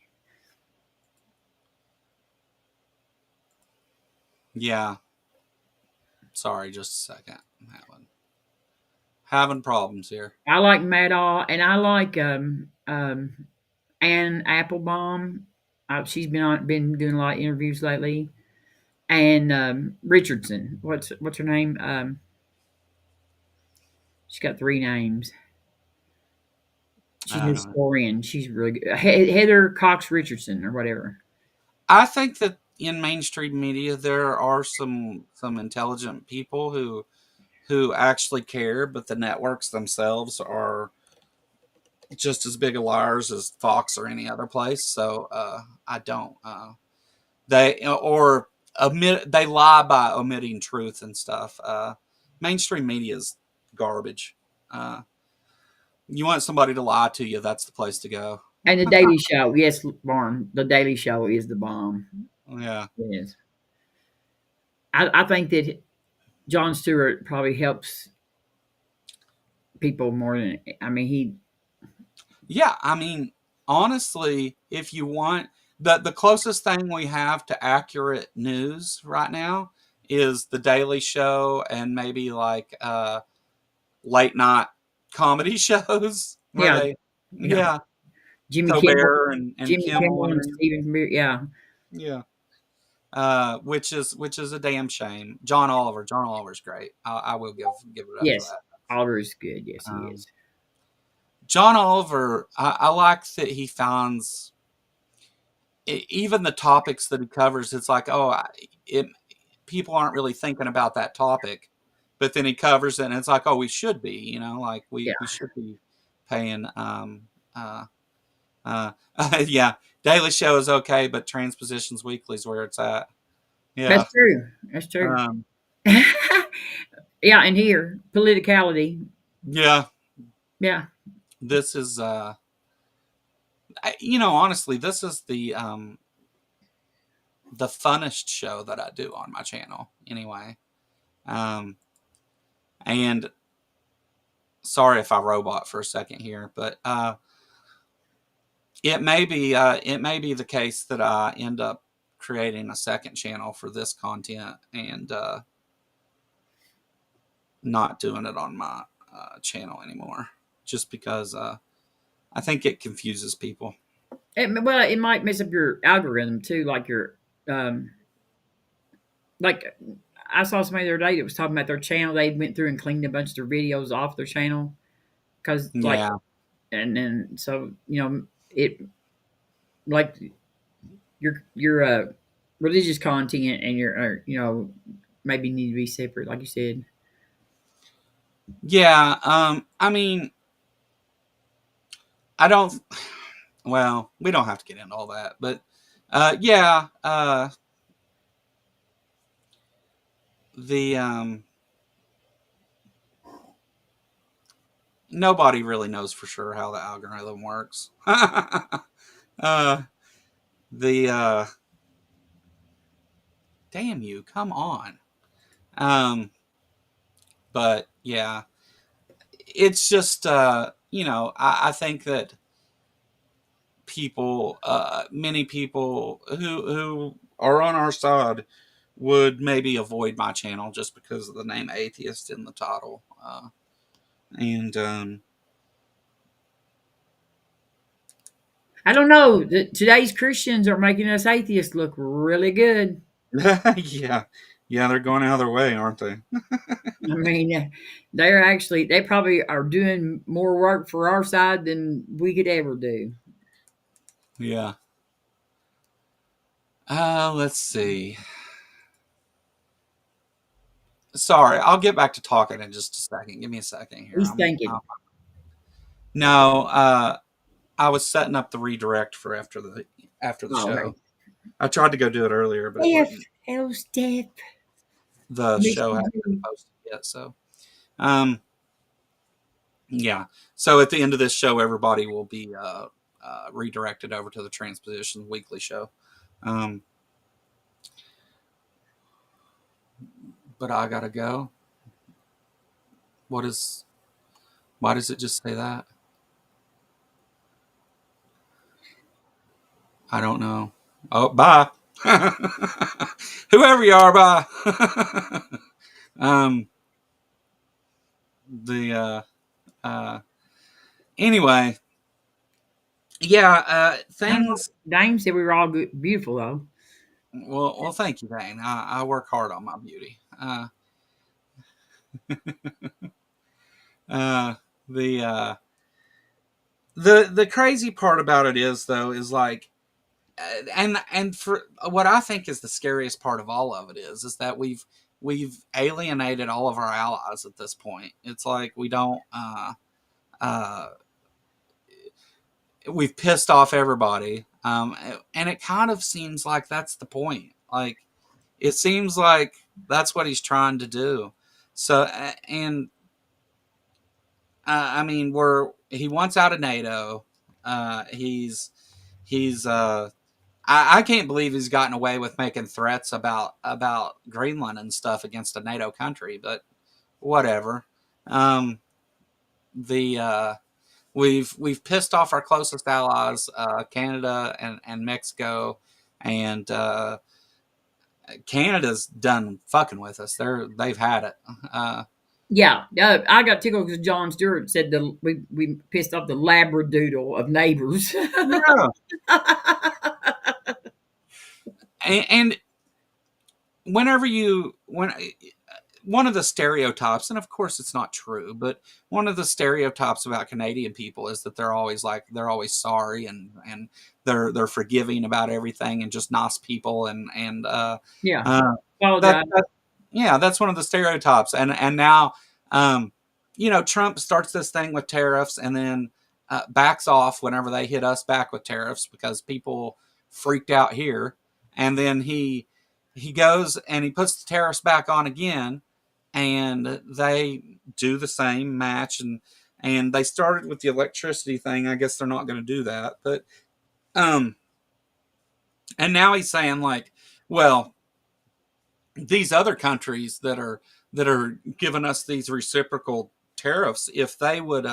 [SPEAKER 1] Yeah. Sorry, just a second. I'm having problems here.
[SPEAKER 2] I like Maddaw, and I like Ann Applebaum. She's been doing a lot of interviews lately, and Richardson. What's her name? She's got 3 names. She's a historian. She's really good. Heather Cox Richardson or whatever.
[SPEAKER 1] I think that in mainstream media there are some intelligent people who actually care, but the networks themselves are just as big of liars as Fox or any other place. So I don't. They lie by omitting truth and stuff. Mainstream media is garbage. You want somebody to lie to you, that's the place to go.
[SPEAKER 2] And the Daily Show, yes, Barn. The Daily Show is the bomb.
[SPEAKER 1] Yeah,
[SPEAKER 2] it is. I think that Jon Stewart probably helps people more than he.
[SPEAKER 1] Yeah, I mean, honestly, if you want the closest thing we have to accurate news right now is the Daily Show and maybe like late night comedy shows where
[SPEAKER 2] Yeah,
[SPEAKER 1] they,
[SPEAKER 2] yeah.
[SPEAKER 1] yeah,
[SPEAKER 2] Jimmy Kimmel,
[SPEAKER 1] Colbert and
[SPEAKER 2] Jimmy Kimmel,
[SPEAKER 1] Kimmel
[SPEAKER 2] and
[SPEAKER 1] and
[SPEAKER 2] Stephen Colbert. Yeah,
[SPEAKER 1] yeah. Which is a damn shame. John Oliver's great. I will give it up for
[SPEAKER 2] yes,
[SPEAKER 1] that.
[SPEAKER 2] Oliver is good. Yes, he
[SPEAKER 1] Um,
[SPEAKER 2] is.
[SPEAKER 1] John Oliver, I like that he finds even the topics that he covers. It's like, it people aren't really thinking about that topic, but then he covers it, and it's like, oh, we should be, like
[SPEAKER 2] Yeah,
[SPEAKER 1] we should be paying. Uh, uh, yeah, Daily Show is okay, but Transpositions Weekly is where it's at.
[SPEAKER 2] that's
[SPEAKER 1] Yeah.
[SPEAKER 2] true. That's true.
[SPEAKER 1] Um,
[SPEAKER 2] Yeah, and here, politicality.
[SPEAKER 1] yeah.
[SPEAKER 2] Yeah,
[SPEAKER 1] This is honestly, this is the funnest show that I do on my channel anyway. Um, and sorry if I robot for a second here, but it may be the case that I end up creating a second channel for this content and not doing it on my channel anymore, just because I think it confuses people.
[SPEAKER 2] well, it might mess up your algorithm too, like your um, like I saw somebody the other day that was talking about their channel. They went through and cleaned a bunch of their videos off their channel because like,
[SPEAKER 1] Yeah,
[SPEAKER 2] and then so it like your religious content and your maybe need to be separate, like you said.
[SPEAKER 1] yeah. I mean, I don't. Well, we don't have to get into all that, but yeah, the nobody really knows for sure how the algorithm works. uh, the damn you, come on. Um, but yeah, it's just I think that many people who are on our side would maybe avoid my channel just because of the name atheist in the title. And
[SPEAKER 2] I don't know. Today's Christians are making us atheists look really good.
[SPEAKER 1] yeah, yeah, they're going out of their way, aren't they?
[SPEAKER 2] I mean, they probably are doing more work for our side than we could ever do.
[SPEAKER 1] Yeah. Let's see. Sorry, I'll get back to talking in just a second. Give me a second here.
[SPEAKER 2] He's thinking.
[SPEAKER 1] No, I was setting up the redirect for after the
[SPEAKER 2] Oh, okay.
[SPEAKER 1] show. I tried to go do it earlier, but it
[SPEAKER 2] Steph,
[SPEAKER 1] wouldn't.
[SPEAKER 2] hello, Steph.
[SPEAKER 1] The
[SPEAKER 2] Miss
[SPEAKER 1] show hadn't been
[SPEAKER 2] you.
[SPEAKER 1] posted yet, so um, yeah. So at the end of this show, everybody will be redirected over to the Transposition Weekly show. Um, but I gotta go. What is? Why does it just say that? I don't know. Oh, bye. Whoever you are, bye. um, the anyway, yeah.
[SPEAKER 2] I don't know.
[SPEAKER 1] Things.
[SPEAKER 2] Dame said we were all good, beautiful though.
[SPEAKER 1] Well, thank you, Dane. I work hard on my beauty. Uh, the the crazy part about it is though is like, and for what I think is the scariest part of all of it is that we've alienated all of our allies at this point. It's like we don't. Uh, we've pissed off everybody, and it kind of seems like that's the point. Like it seems like that's what he's trying to do. So and I mean, he wants out of NATO. He's I can't believe he's gotten away with making threats about Greenland and stuff against a NATO country, but whatever. Um, the we've pissed off our closest allies, Canada and Mexico, and Canada's done fucking with us. They've had it.
[SPEAKER 2] Yeah, I got tickled because John Stewart said we pissed off the labradoodle of neighbors.
[SPEAKER 1] Yeah. And whenever you when one of the stereotypes, and of course it's not true, but one of the stereotypes about Canadian people is that they're always sorry, and they're forgiving about everything and just nice people, and
[SPEAKER 2] Yeah,
[SPEAKER 1] uh,
[SPEAKER 2] apologize.
[SPEAKER 1] yeah, that's one of the stereotypes. And now, um, Trump starts this thing with tariffs, and then backs off whenever they hit us back with tariffs because people freaked out here, and then he goes and he puts the tariffs back on again, and they do the same match, and they started with the electricity thing. I guess they're not going to do that, but um, and now he's saying like, well, these other countries that are giving us these reciprocal tariffs, if they would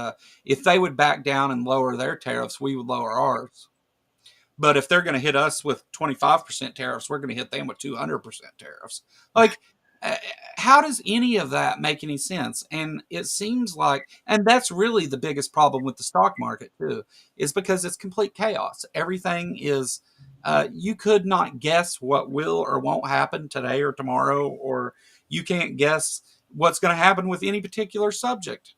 [SPEAKER 1] back down and lower their tariffs, we would lower ours. But if they're going to hit us with 25% tariffs, we're going to hit them with 200% tariffs. Like, uh, how does any of that make any sense? And it seems like, and that's really the biggest problem with the stock market too, is because it's complete chaos. Everything is, you could not guess what will or won't happen today or tomorrow, or you can't guess what's going to happen with any particular subject.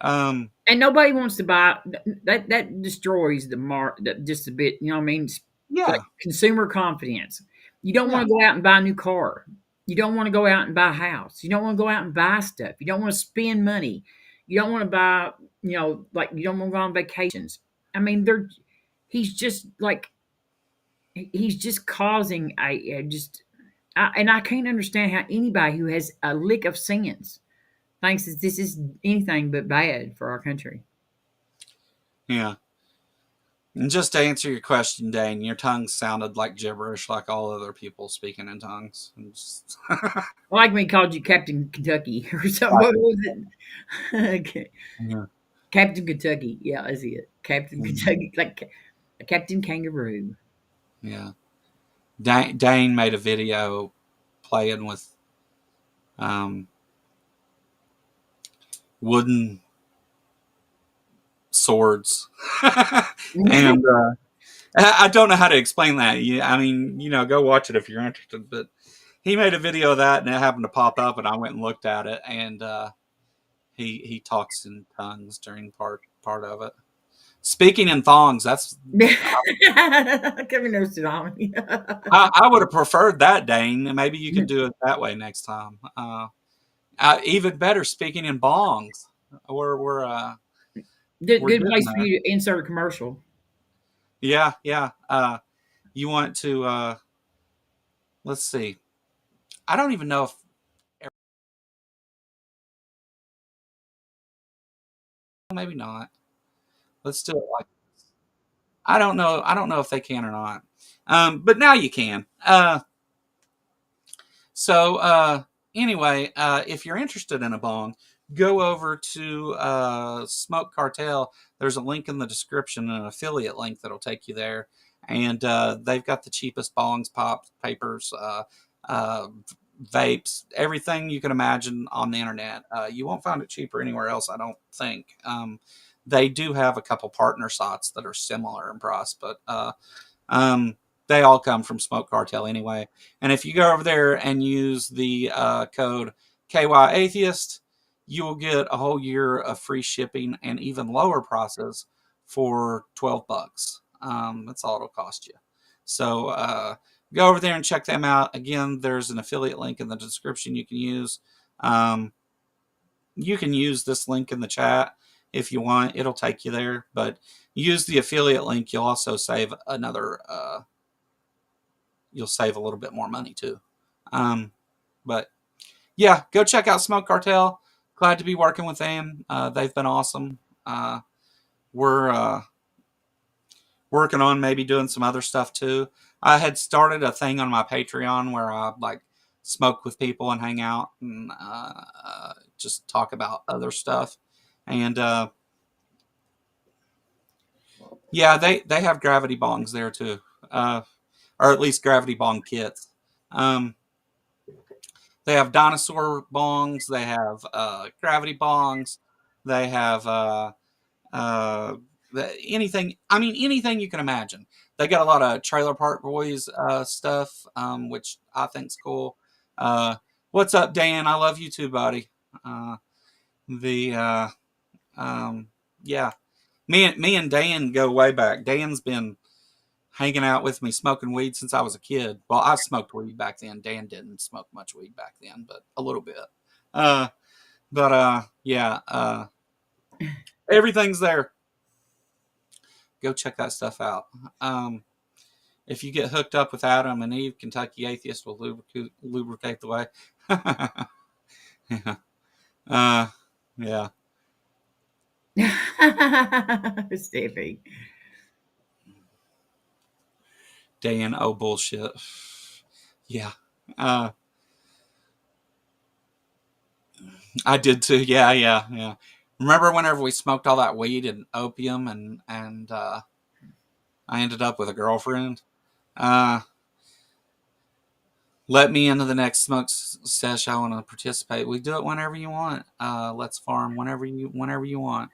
[SPEAKER 1] Um,
[SPEAKER 2] And nobody wants to buy that. That destroys the just a bit. You know what I mean? It's like
[SPEAKER 1] yeah,
[SPEAKER 2] consumer confidence. You don't
[SPEAKER 1] yeah,
[SPEAKER 2] want to go out and buy a new car. You don't want to go out and buy a house. You don't want to go out and buy stuff. You don't want to spend money. You don't want to buy. Like you don't want to go on vacations. I mean, he's just like he's just causing and I can't understand how anybody who has a lick of sense thinks that this is anything but bad for our country.
[SPEAKER 1] yeah. And just to answer your question, Dane, your tongue sounded like gibberish, like all other people speaking in tongues. And just,
[SPEAKER 2] I like when he called you Captain Kentucky or something. What was it? Okay.
[SPEAKER 1] yeah.
[SPEAKER 2] Captain Kentucky. Yeah, I see it. Captain
[SPEAKER 1] Mhm.
[SPEAKER 2] Kentucky, like a Captain Kangaroo.
[SPEAKER 1] Yeah. Dane made a video playing with um, wooden swords, and I don't know how to explain that. I mean, go watch it if you're interested. But he made a video of that, and it happened to pop up, and I went and looked at it, and he talks in tongues during part of it. Speaking in thongs, that's
[SPEAKER 2] Kevin knows tsunami.
[SPEAKER 1] I would have preferred that, Dane. Maybe you can do it that way next time. Even better, speaking in bongs. We're
[SPEAKER 2] Good,
[SPEAKER 1] we're
[SPEAKER 2] good
[SPEAKER 1] getting
[SPEAKER 2] place for
[SPEAKER 1] there.
[SPEAKER 2] you to insert a commercial.
[SPEAKER 1] Yeah, yeah. You want to? Let's see. I don't even know if maybe not. Let's do it like I don't know. I don't know if they can or not. But now you can. So anyway, if you're interested in a bong, go over to Smoke Cartel. There's a link in the description, an affiliate link that'll take you there, and they've got the cheapest bongs, pops, papers, uh, vapes, everything you can imagine on the internet. You won't find it cheaper anywhere else, I don't think. They do have a couple partner sites that are similar in price, but um, they all come from Smoke Cartel anyway. And if you go over there and use the code KY Atheist, you will get a whole year of free shipping and even lower prices for $12. That's all it'll cost you. So go over there and check them out. Again, there's an affiliate link in the description you can use. Um, you can use this link in the chat if you want. It'll take you there, but use the affiliate link. You'll also save you'll save a little bit more money too. But yeah, go check out Smoke Cartel. Glad to be working with them. They've been awesome. We're working on maybe doing some other stuff too. I had started a thing on my Patreon where I like smoke with people and hang out and just talk about other stuff. And yeah, they have gravity bongs there too, or at least gravity bong kits. Um, They have dinosaur bongs. They have gravity bongs. They have uh, anything. I mean, anything you can imagine. They got a lot of Trailer Park Boys stuff, which I think's cool. Uh, what's up, Dan? I love you too, buddy. Uh, the um, yeah, me and Dan go way back. Dan's been hanging out with me smoking weed since I was a kid. Well, I smoked weed back then. Dan didn't smoke much weed back then, but a little bit. Uh, yeah, everything's there. Go check that stuff out. Um, if you get hooked up with Adam and Eve, Kentucky Atheist will lubricate the way. Yeah. Uh, yeah.
[SPEAKER 2] Stevie.
[SPEAKER 1] Dan, oh bullshit. Yeah. Uh, I did too. Yeah, yeah, yeah. Remember whenever we smoked all that weed and opium and I ended up with a girlfriend? Uh, let me into the next smoke sesh. I want to participate. We do it whenever you want. Let's farm whenever you want.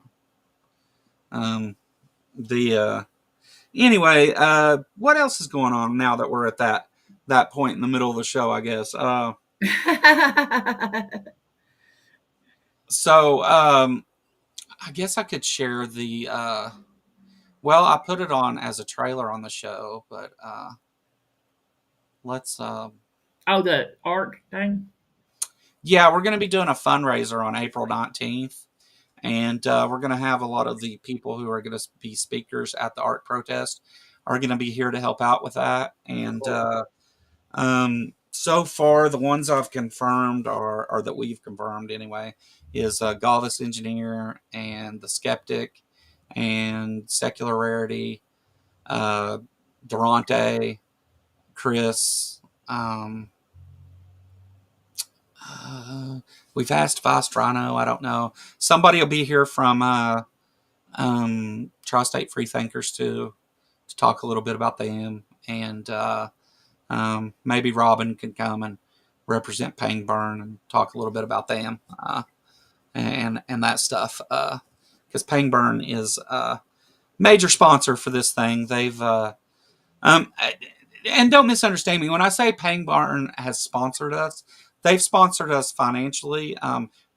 [SPEAKER 1] Um, the anyway, what else is going on now that we're at that point in the middle of the show? I guess. So I guess I could share the. Well, I put it on as a trailer on the show, but let's.
[SPEAKER 2] Oh, the ARC thing?
[SPEAKER 1] Yeah, we're going to be doing a fundraiser on April 19th. And we're going to have a lot of the people who are going to be speakers at the art protest are going to be here to help out with that. And so far, the ones I've confirmed or that we've confirmed anyway is Galvis Engineer and The Skeptic and Secular Rarity, Durante, Chris. We've asked Vostrano. I don't know. Somebody will be here from Tri-State Freethinkers to talk a little bit about them, and maybe Robin can come and represent Pangburn and talk a little bit about them and that stuff. Because Pangburn is a major sponsor for this thing. They've and don't misunderstand me when I say Pangburn has sponsored us. They've sponsored us financially.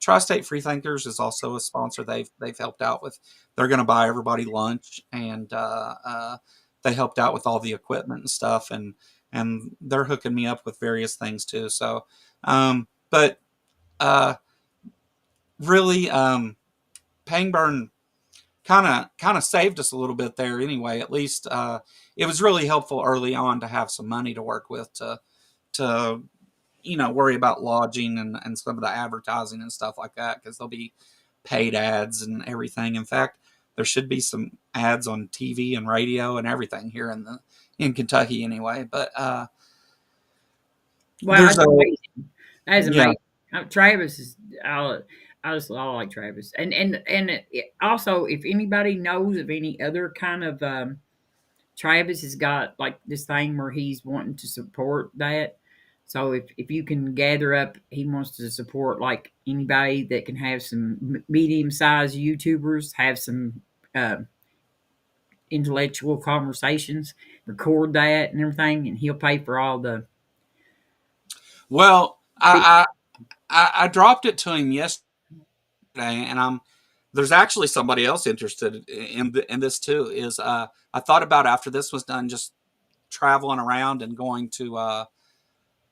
[SPEAKER 1] Tri-State Freethinkers is also a sponsor. They've helped out with. They're going to buy everybody lunch, and they helped out with all the equipment and stuff, and they're hooking me up with various things too. So, but really, Pangburn kind of saved us a little bit there. Anyway, at least it was really helpful early on to have some money to work with to worry about lodging and some of the advertising and stuff like that, because there'll be paid ads and everything. In fact, there should be some ads on TV and radio and everything here in Kentucky anyway. But
[SPEAKER 2] Wow,
[SPEAKER 1] there's
[SPEAKER 2] that's amazing. That is
[SPEAKER 1] yeah.
[SPEAKER 2] amazing. Travis is, I like Travis. Also, if anybody knows of any other kind of, Travis has got like this thing where he's wanting to support that. So if you can gather up, he wants to support like anybody that can have some medium sized YouTubers, have some intellectual conversations, record that and everything, and he'll pay for all the.
[SPEAKER 1] Well, I dropped it to him yesterday, and there's actually somebody else interested in this too. Is I thought about after this was done, just traveling around and going to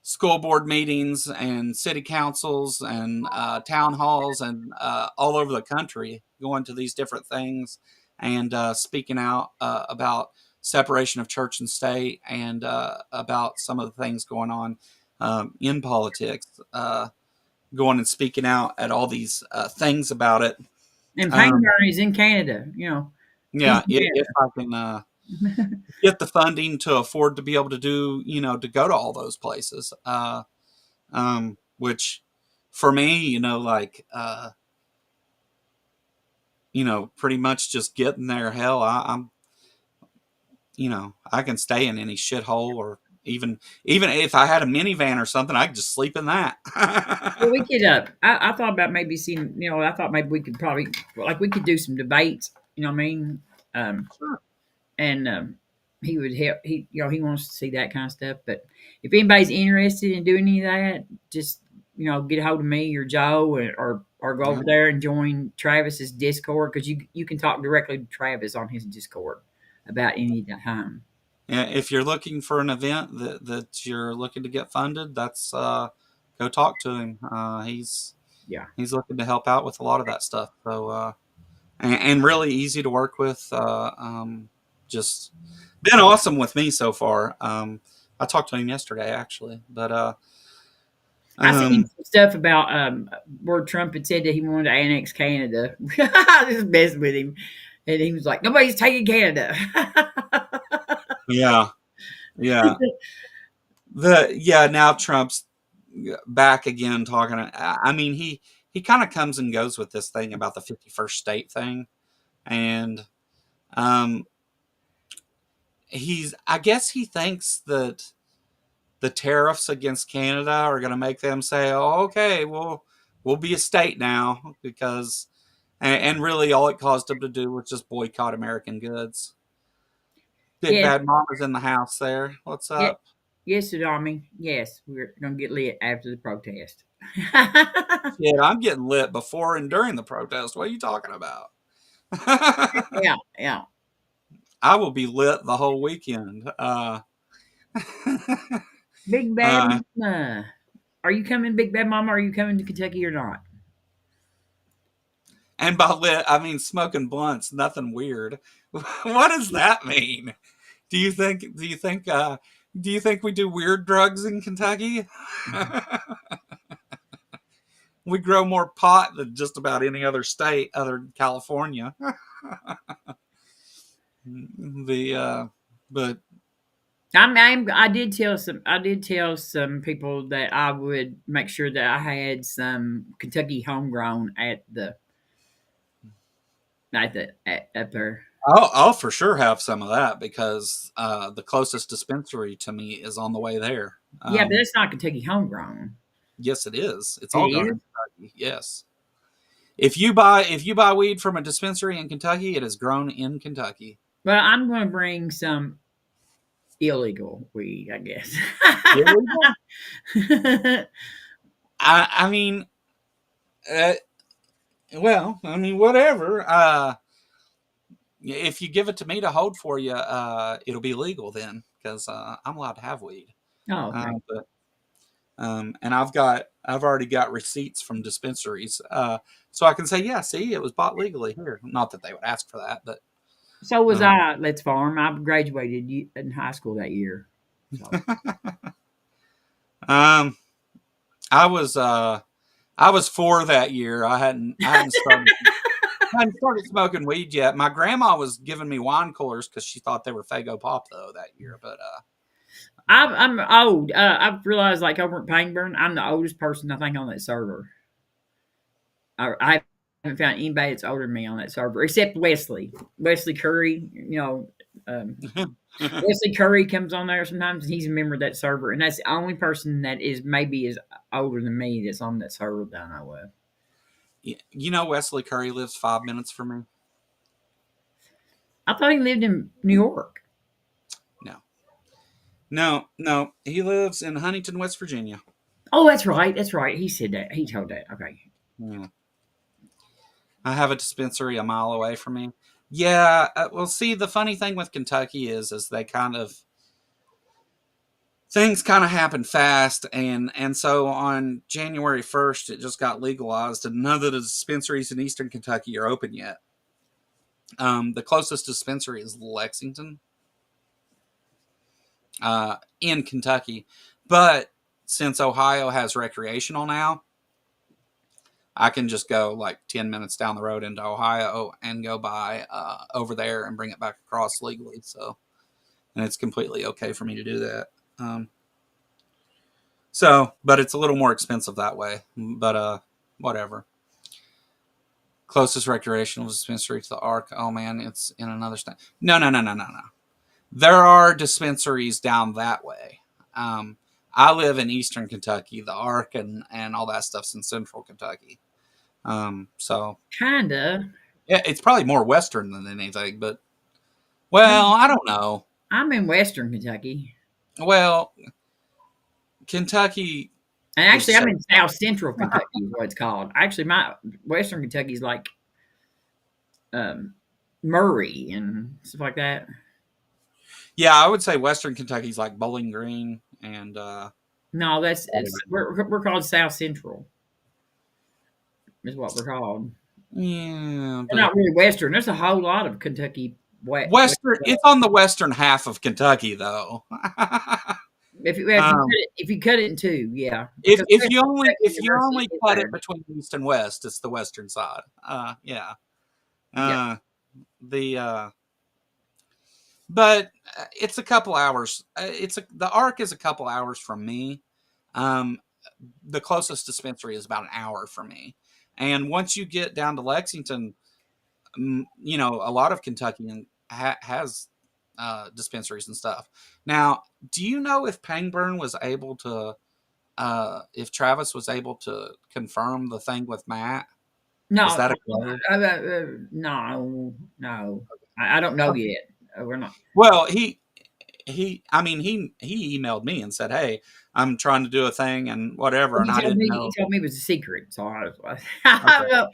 [SPEAKER 1] school board meetings and city councils and town halls and all over the country, going to these different things and speaking out about separation of church and state and about some of the things going on in politics. Going and speaking out at all these things about it.
[SPEAKER 2] And Pangburn is in Canada,
[SPEAKER 1] Yeah,
[SPEAKER 2] He's
[SPEAKER 1] if I can get the funding to afford to be able to do, to go to all those places, which for me, pretty much just getting there. Hell, I'm I can stay in any shithole or even if I had a minivan or something, I could just sleep in that.
[SPEAKER 2] Well, we could. I thought about maybe seeing. I thought maybe we could probably like we could do some debates. You know what I mean? Um,
[SPEAKER 1] Sure.
[SPEAKER 2] and he would help. He wants to see that kind of stuff. But if anybody's interested in doing any of that, just get a hold of me or Joe, or go
[SPEAKER 1] Yeah.
[SPEAKER 2] over there and join Travis's Discord, because you can talk directly to Travis on his Discord about any time.
[SPEAKER 1] Yeah, if you're looking for an event that you're looking to get funded, that's go talk to him.
[SPEAKER 2] Yeah.
[SPEAKER 1] He's looking to help out with a lot of that stuff. So and really easy to work with. Just been awesome with me so far. I talked to him yesterday actually, but
[SPEAKER 2] I seen some stuff about where Trump had said that he wanted to annex Canada. I just messed with him, and he was like, "Nobody's taking Canada."
[SPEAKER 1] yeah, yeah. Now Trump's back again talking. I mean, he kind of comes and goes with this thing about the 51st state thing, and I guess he thinks that the tariffs against Canada are going to make them say, "Oh, okay, we'll be a state now," because and really all it caused them to do was just boycott American goods. Big
[SPEAKER 2] Yes,
[SPEAKER 1] Bad Mama's in the house there. What's
[SPEAKER 2] yeah,
[SPEAKER 1] up?
[SPEAKER 2] yes, Tsunami. Yes, we're gonna get lit after the protest.
[SPEAKER 1] Shit, I'm getting lit before and during the protest. What are you talking about?
[SPEAKER 2] Yeah, yeah.
[SPEAKER 1] I will be lit the whole weekend.
[SPEAKER 2] Big Bad
[SPEAKER 1] Uh,
[SPEAKER 2] Mama. Are you coming, Big Bad Mama? Are you coming to Kentucky or not?
[SPEAKER 1] and by lit, I mean smoking blunts. Nothing weird. What does that mean? Do you think? Do you think? Do you think we do weird drugs in Kentucky? We grow more pot than just about any other state other than California. But
[SPEAKER 2] I did tell some people that I would make sure that I had some Kentucky homegrown up there.
[SPEAKER 1] I'll for sure have some of that because the closest dispensary to me is on the way there.
[SPEAKER 2] Yeah, but it's not Kentucky homegrown.
[SPEAKER 1] Yes, it is. It's
[SPEAKER 2] It
[SPEAKER 1] all grown
[SPEAKER 2] is?
[SPEAKER 1] in Kentucky. Yes. If you buy weed from a dispensary in Kentucky, it is grown in Kentucky.
[SPEAKER 2] Well, I'm going to bring some illegal weed, I guess.
[SPEAKER 1] Illegal? I mean, uh, well, I mean, whatever. If you give it to me to hold for you, it'll be legal then because I'm allowed to have weed.
[SPEAKER 2] Oh, okay.
[SPEAKER 1] But and I've already got receipts from dispensaries, so I can say, yeah, see, it was bought legally here. Not that they would ask for that, but
[SPEAKER 2] So was
[SPEAKER 1] um,
[SPEAKER 2] I. Let's Farm. I graduated in high school that year. So.
[SPEAKER 1] um, I was 4 that year. I hadn't started smoking weed yet. My grandma was giving me wine coolers because she thought they were Faygo Pop though that year, but
[SPEAKER 2] I'm old. I've realized, like, over at Pangburn, I'm the oldest person, I think, on that server. I haven't found anybody that's older than me on that server, except Wesley. Wesley Curry, Wesley Curry comes on there sometimes, and he's a member of that server, and that's the only person that is older than me that's on that server that I know of.
[SPEAKER 1] Wesley Curry lives 5 minutes from me.
[SPEAKER 2] I thought he lived in New York.
[SPEAKER 1] No. He lives in Huntington, West Virginia.
[SPEAKER 2] Oh, that's right. That's right. He said that. He told that. Okay.
[SPEAKER 1] Yeah. I have a dispensary a mile away from me. Yeah. Well, see, the funny thing with Kentucky is they things kind of happen fast, and so on January 1st, it just got legalized, and none of the dispensaries in Eastern Kentucky are open yet. The closest dispensary is Lexington. In Kentucky, but since Ohio has recreational now, I can just go like 10 minutes down the road into Ohio and go buy over there and bring it back across legally. So, and it's completely okay for me to do that. But it's a little more expensive that way. But whatever. Closest recreational dispensary to the Arc. Oh man, it's in another state. No. There are dispensaries down that way. I live in Eastern Kentucky. The Ark and all that stuff's in Central Kentucky. So
[SPEAKER 2] Kinda.
[SPEAKER 1] yeah, it's probably more Western than anything. But well, I don't know.
[SPEAKER 2] I'm in Western Kentucky.
[SPEAKER 1] Well, Kentucky
[SPEAKER 2] And
[SPEAKER 1] is
[SPEAKER 2] actually, I'm
[SPEAKER 1] so.
[SPEAKER 2] in South Central Kentucky, is what it's called. Actually, my Western Kentucky is like um, Murray and stuff like that.
[SPEAKER 1] Yeah, I would say Western Kentucky's like Bowling Green and
[SPEAKER 2] No, that's it's
[SPEAKER 1] whatever.
[SPEAKER 2] we're called South Central. Is what we're called.
[SPEAKER 1] Yeah,
[SPEAKER 2] We're
[SPEAKER 1] but
[SPEAKER 2] not really Western. There's a whole lot of Kentucky.
[SPEAKER 1] Western. It's on the western half of Kentucky, though. um,
[SPEAKER 2] If you cut it in two, yeah,
[SPEAKER 1] if
[SPEAKER 2] because
[SPEAKER 1] if you
[SPEAKER 2] Western
[SPEAKER 1] only
[SPEAKER 2] Kentucky
[SPEAKER 1] if you
[SPEAKER 2] University
[SPEAKER 1] only
[SPEAKER 2] is
[SPEAKER 1] cut
[SPEAKER 2] there.
[SPEAKER 1] it between east and west, it's the western side. Yeah.
[SPEAKER 2] Yeah.
[SPEAKER 1] Uh, the but it's a couple hours. The Ark is a couple hours from me. Um, the closest dispensary is about an hour from me, and once you get down to Lexington, a lot of Kentucky has dispensaries and stuff. Now, do you know if Pangburn was able to, if Travis was able to confirm the thing with Matt? Is
[SPEAKER 2] No,
[SPEAKER 1] that a go?
[SPEAKER 2] no. I don't know yet. We're not.
[SPEAKER 1] Well, I mean, he emailed me and said, "Hey, I'm trying to do a thing and whatever," and I didn't
[SPEAKER 2] He
[SPEAKER 1] know.
[SPEAKER 2] told me it was a secret, so I was
[SPEAKER 1] Okay,
[SPEAKER 2] well,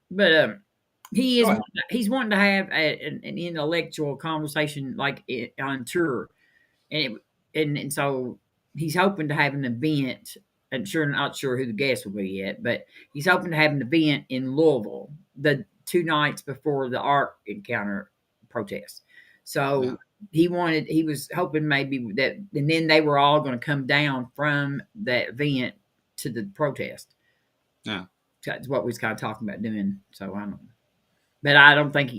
[SPEAKER 2] but he
[SPEAKER 1] go
[SPEAKER 2] is
[SPEAKER 1] ahead.
[SPEAKER 2] he's wanting to have an intellectual conversation like on tour, and so he's hoping to have an event. And sure, not sure who the guest will be yet, but he's hoping to have an event in Louisville the 2 nights before the Ark Encounter protest.
[SPEAKER 1] Yeah,
[SPEAKER 2] So he was hoping maybe that, and then they were all going to come down from that event to the protest.
[SPEAKER 1] yeah,
[SPEAKER 2] That's what we was kind of talking about doing. So I don't, but I don't think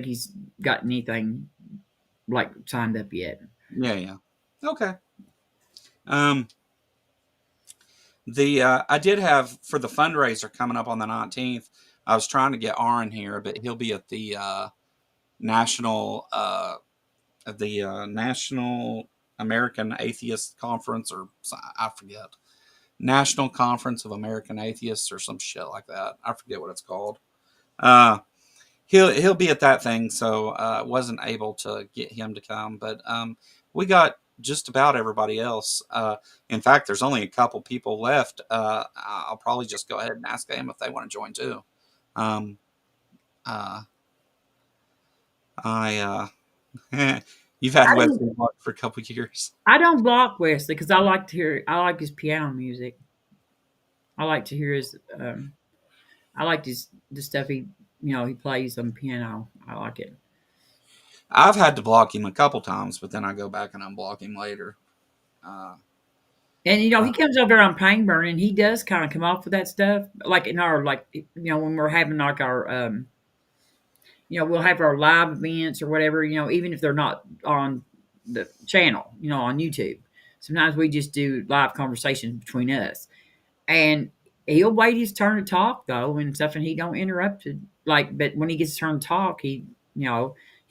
[SPEAKER 2] he's got anything like signed up yet.
[SPEAKER 1] yeah, yeah. Okay. Um, the I did have for the fundraiser coming up on the 19th. I was trying to get Aaron here, but he'll be at the national National American Atheist Conference, or I forget, National Conference of American Atheists or some shit like that. I forget what it's called. Uh, he'll be at that thing, so wasn't able to get him to come, but we got just about everybody else. In fact, there's only a couple people left. I'll probably just go ahead and ask them if they want to join too. Um, uh, I You've had
[SPEAKER 2] I don't,
[SPEAKER 1] Wesley Block for a couple years.
[SPEAKER 2] I don't block Wesley because I like his piano music. I like to hear his I like the stuff he plays on piano. I like it.
[SPEAKER 1] I've had to block him a couple times, but then I go back and unblock him later. Uh,
[SPEAKER 2] And
[SPEAKER 1] uh,
[SPEAKER 2] he comes over on Pain Burning. He does kind of come off with that stuff, like in our when we're having like our we'll have our live events or whatever. Even if they're not on the channel, on YouTube. Sometimes we just do live conversations between us, and he'll wait his turn to talk though and stuff, and he don't interrupt it. But when he gets his turn to talk, he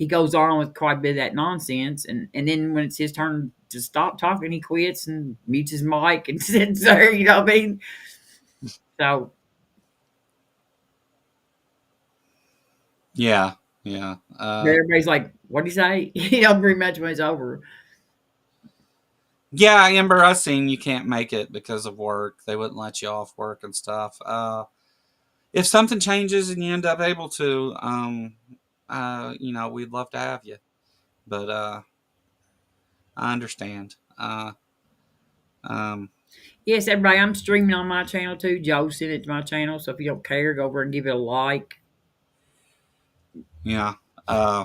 [SPEAKER 2] goes on with quite a bit of that nonsense, and then when it's his turn to stop talking, he quits and mutes his mic and sits there. You know what I mean? So
[SPEAKER 1] yeah, yeah.
[SPEAKER 2] everybody's like, "What do you say?" Pretty much when it's over.
[SPEAKER 1] Yeah, Amber, I seen you can't make it because of work. They wouldn't let you off work and stuff. If something changes and you end up able to, we'd love to have you. But I understand. Um,
[SPEAKER 2] Yes, everybody, I'm streaming on my channel too. Joe sent it to my channel, so if you don't care, go over and give it a like.
[SPEAKER 1] yeah. Uh,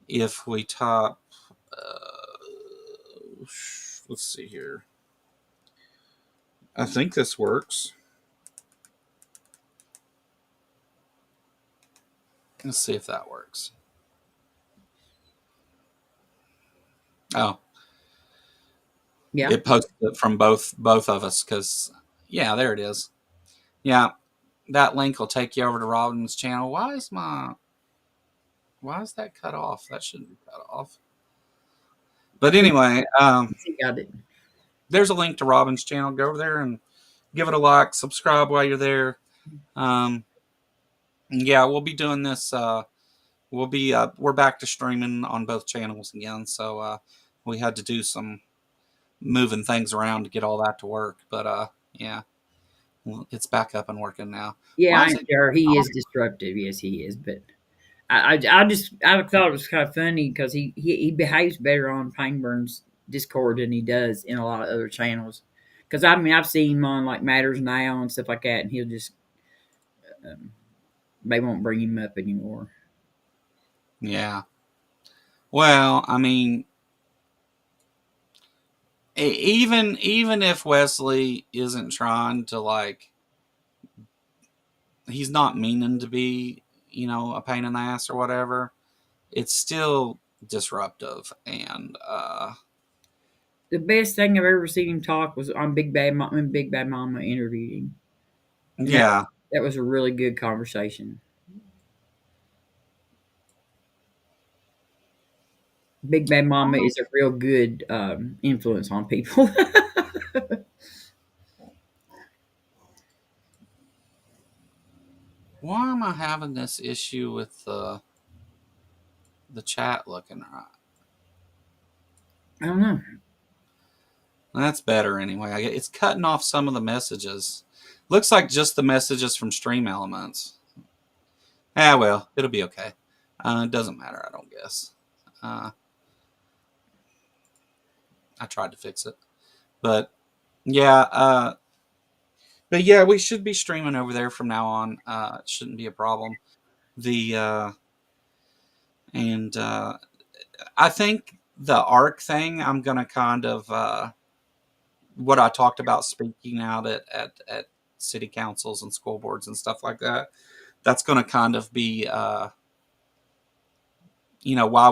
[SPEAKER 1] if we top, let's see here. I think this works. Let's see if that works. Oh,
[SPEAKER 2] Yeah.
[SPEAKER 1] it posted it from both of us because, yeah, there it is. Yeah, that link will take you over to Robin's channel. Why is that cut off? That shouldn't be cut off. But anyway,
[SPEAKER 2] Got it.
[SPEAKER 1] there's a link to Robin's channel. Go over there and give it a like, subscribe while you're there. Um, yeah, we'll be doing this. We're back to streaming on both channels again. So we had to do some moving things around to get all that to work. But yeah, well, it's back up and working now.
[SPEAKER 2] Yeah,
[SPEAKER 1] Why is
[SPEAKER 2] I'm
[SPEAKER 1] it?
[SPEAKER 2] sure he is disruptive. Yes, he is. But I thought it was kind of funny because he behaves better on Painburn's Discord than he does in a lot of other channels. Because I mean, I've seen him on like Matters Now and stuff like that, and he'll just um, they won't bring him up anymore.
[SPEAKER 1] Yeah. Well, I mean, even if Wesley isn't trying to like, he's not meaning to be, a pain in the ass or whatever. It's still disruptive, and
[SPEAKER 2] The best thing I've ever seen him talk was on Big Bad Mama when Big Bad Mama interviewed him, and
[SPEAKER 1] yeah,
[SPEAKER 2] that was a really good conversation. Big Bad Mama is a real good influence on people.
[SPEAKER 1] why am I having this issue with the chat looking right?
[SPEAKER 2] I don't know.
[SPEAKER 1] That's better anyway. It's cutting off some of the messages. Looks like just the messages from Stream Elements. Ah, well, it'll be okay. It doesn't matter, I don't guess. I tried to fix it, but yeah, we should be streaming over there from now on. It shouldn't be a problem. The and I think the ARC thing, I'm gonna kind of what I talked about speaking out at city councils and school boards and stuff like that. That's going to kind of be, while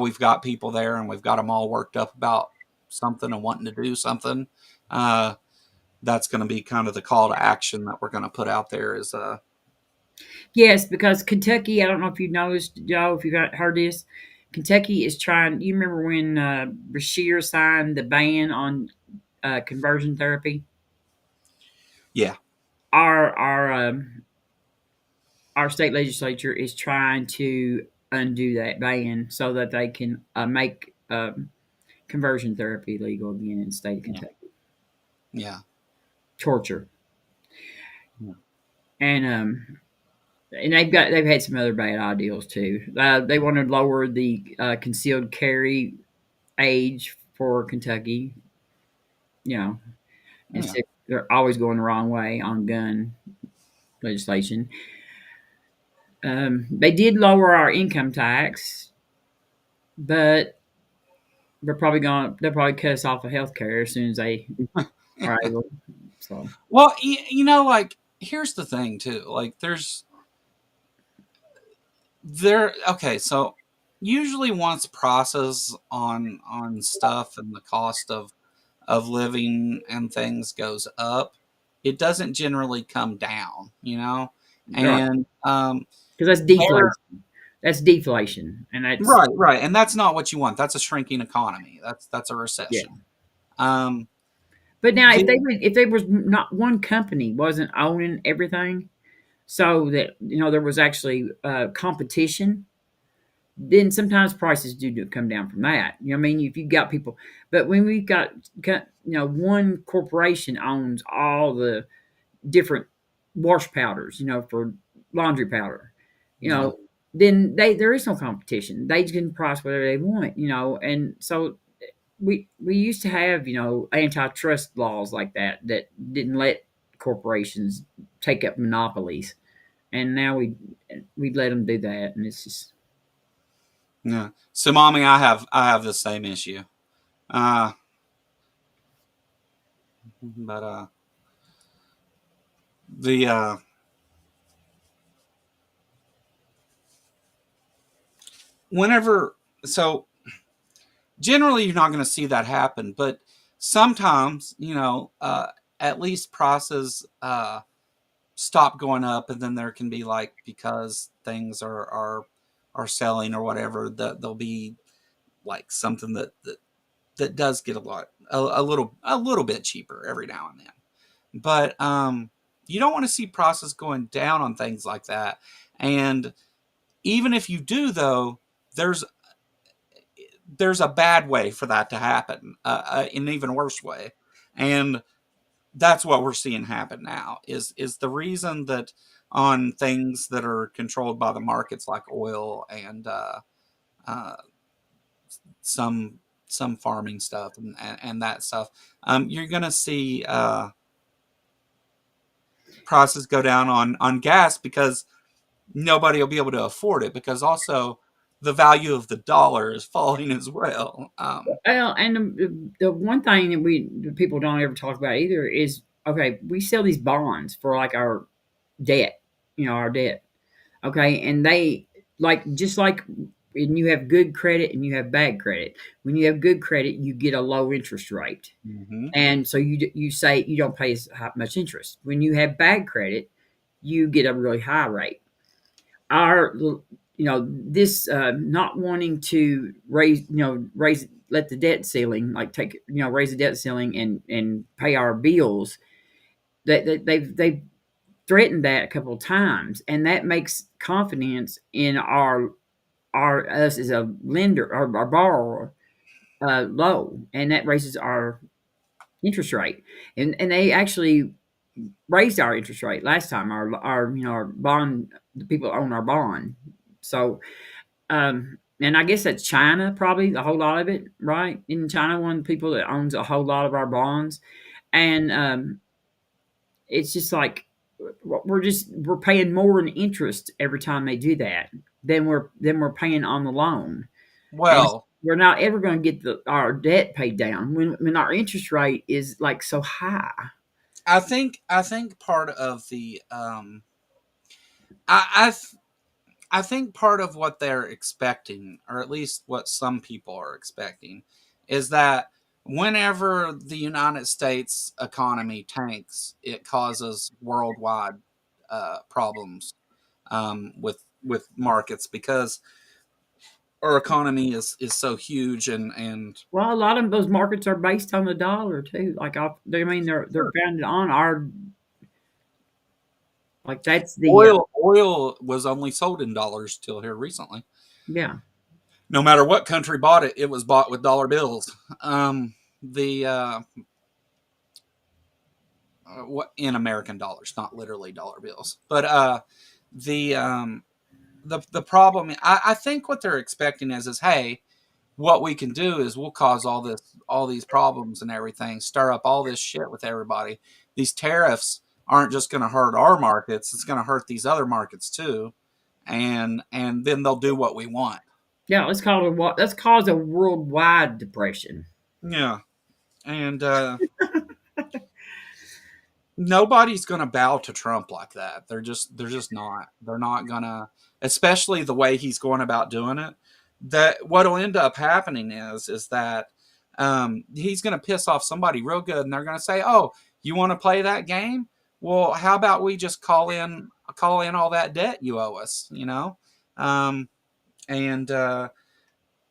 [SPEAKER 1] we've got people there and we've got them all worked up about something and wanting to do something, that's going to be kind of the call to action that we're going to put out there is,
[SPEAKER 2] Yes, because Kentucky, I don't know if you noticed, Joe, if you heard this, Kentucky is trying. You remember when Bashir signed the ban on conversion therapy?
[SPEAKER 1] yeah,
[SPEAKER 2] Our our state legislature is trying to undo that ban so that they can make conversion therapy legal again in the state of
[SPEAKER 1] yeah,
[SPEAKER 2] Kentucky.
[SPEAKER 1] yeah,
[SPEAKER 2] Torture.
[SPEAKER 1] yeah,
[SPEAKER 2] And they've had some other bad ideals too. They want to lower the concealed carry age for Kentucky. You know,
[SPEAKER 1] yeah.
[SPEAKER 2] instead they're always going the wrong way on gun legislation. They did lower our income tax, but they'll probably cut us off of health care as soon as they are able. So
[SPEAKER 1] Well, like here's the thing too. Like okay, so usually once prices on stuff and the cost of living and things goes up, it doesn't generally come down.
[SPEAKER 2] right,
[SPEAKER 1] And
[SPEAKER 2] because that's
[SPEAKER 1] there,
[SPEAKER 2] deflation. That's deflation, and that's
[SPEAKER 1] right, and that's not what you want. That's a shrinking economy. That's a
[SPEAKER 2] yeah.
[SPEAKER 1] recession. Um,
[SPEAKER 2] But now,
[SPEAKER 1] the,
[SPEAKER 2] if they was not one company wasn't owning everything, so that there was actually competition, then sometimes prices do come down from that. You know, what I mean, if you got people, but when we've got one corporation owns all the different wash powders, for laundry powder, you
[SPEAKER 1] yeah,
[SPEAKER 2] know, then there is no competition. They can price whatever they want, and so we used to have antitrust laws like that didn't let corporations take up monopolies, and now we let them do that, and it's just
[SPEAKER 1] yeah. So, mommy, I have the same issue. Uh, but the whenever so generally you're not going to see that happen, but sometimes at least prices stop going up, and then there can be like, because things are selling or whatever, that there'll be like something that that does get a little bit cheaper every now and then. But you don't want to see prices going down on things like that. And even if you do, though, there's a bad way for that to happen, an even worse way, and that's what we're seeing happen now. Is the reason that on things that are controlled by the markets, like oil and uh, some farming stuff and that stuff, you're going to see prices go down on gas because nobody will be able to afford it, because also the value of the dollar is falling as well.
[SPEAKER 2] Well, and the one thing that the people don't ever talk about either is, okay, we sell these bonds for like our debt, our debt. Okay, and they just like, and you have good credit and you have bad credit. When you have good credit, you get a low interest rate,
[SPEAKER 1] Mhm.
[SPEAKER 2] and so you say you don't pay as much interest. When you have bad credit, you get a really high rate. Our this not wanting to raise let the debt ceiling, like take raise the debt ceiling and pay our bills, that they've threatened that a couple of times, and that makes confidence in our us as a lender or our borrower low, and that raises our interest rate. And they actually raised our interest rate last time. Our bond, the people that own our bond. So and I guess that's China, probably a whole lot of it, right? In China, one of the people that owns a whole lot of our bonds, and it's just like we're paying more in interest every time they do that than we're paying on the loan, and
[SPEAKER 1] Well,
[SPEAKER 2] we're not ever going to get our debt paid down when our interest rate is like so high.
[SPEAKER 1] I think part of the I I think part of what they're expecting, or at least what some people are expecting, is that whenever the United States economy tanks, it causes worldwide problems with markets, because our economy is so huge and
[SPEAKER 2] Well, a lot of those markets are based on the dollar too. Like, they're founded on our, like, that's the
[SPEAKER 1] oil was only sold in dollars till here recently.
[SPEAKER 2] yeah.
[SPEAKER 1] No matter what country bought it, it was bought with dollar bills. The what in American dollars, not literally dollar bills, but the the problem, I think what they're expecting is hey, what we can do is we'll cause all these problems and everything, stir up all this shit with everybody. These tariffs aren't just going to hurt our markets; it's going to hurt these other markets too, and then they'll do what we want.
[SPEAKER 2] Yeah, let's cause a worldwide depression.
[SPEAKER 1] Yeah, and nobody's going to bow to Trump like that. They're just not. They're not going to, especially the way he's going about doing it. That what'll end up happening is that he's going to piss off somebody real good, and they're going to say, "Oh, you want to play that game? Well, how about we just call in all that debt you owe us?" Um, and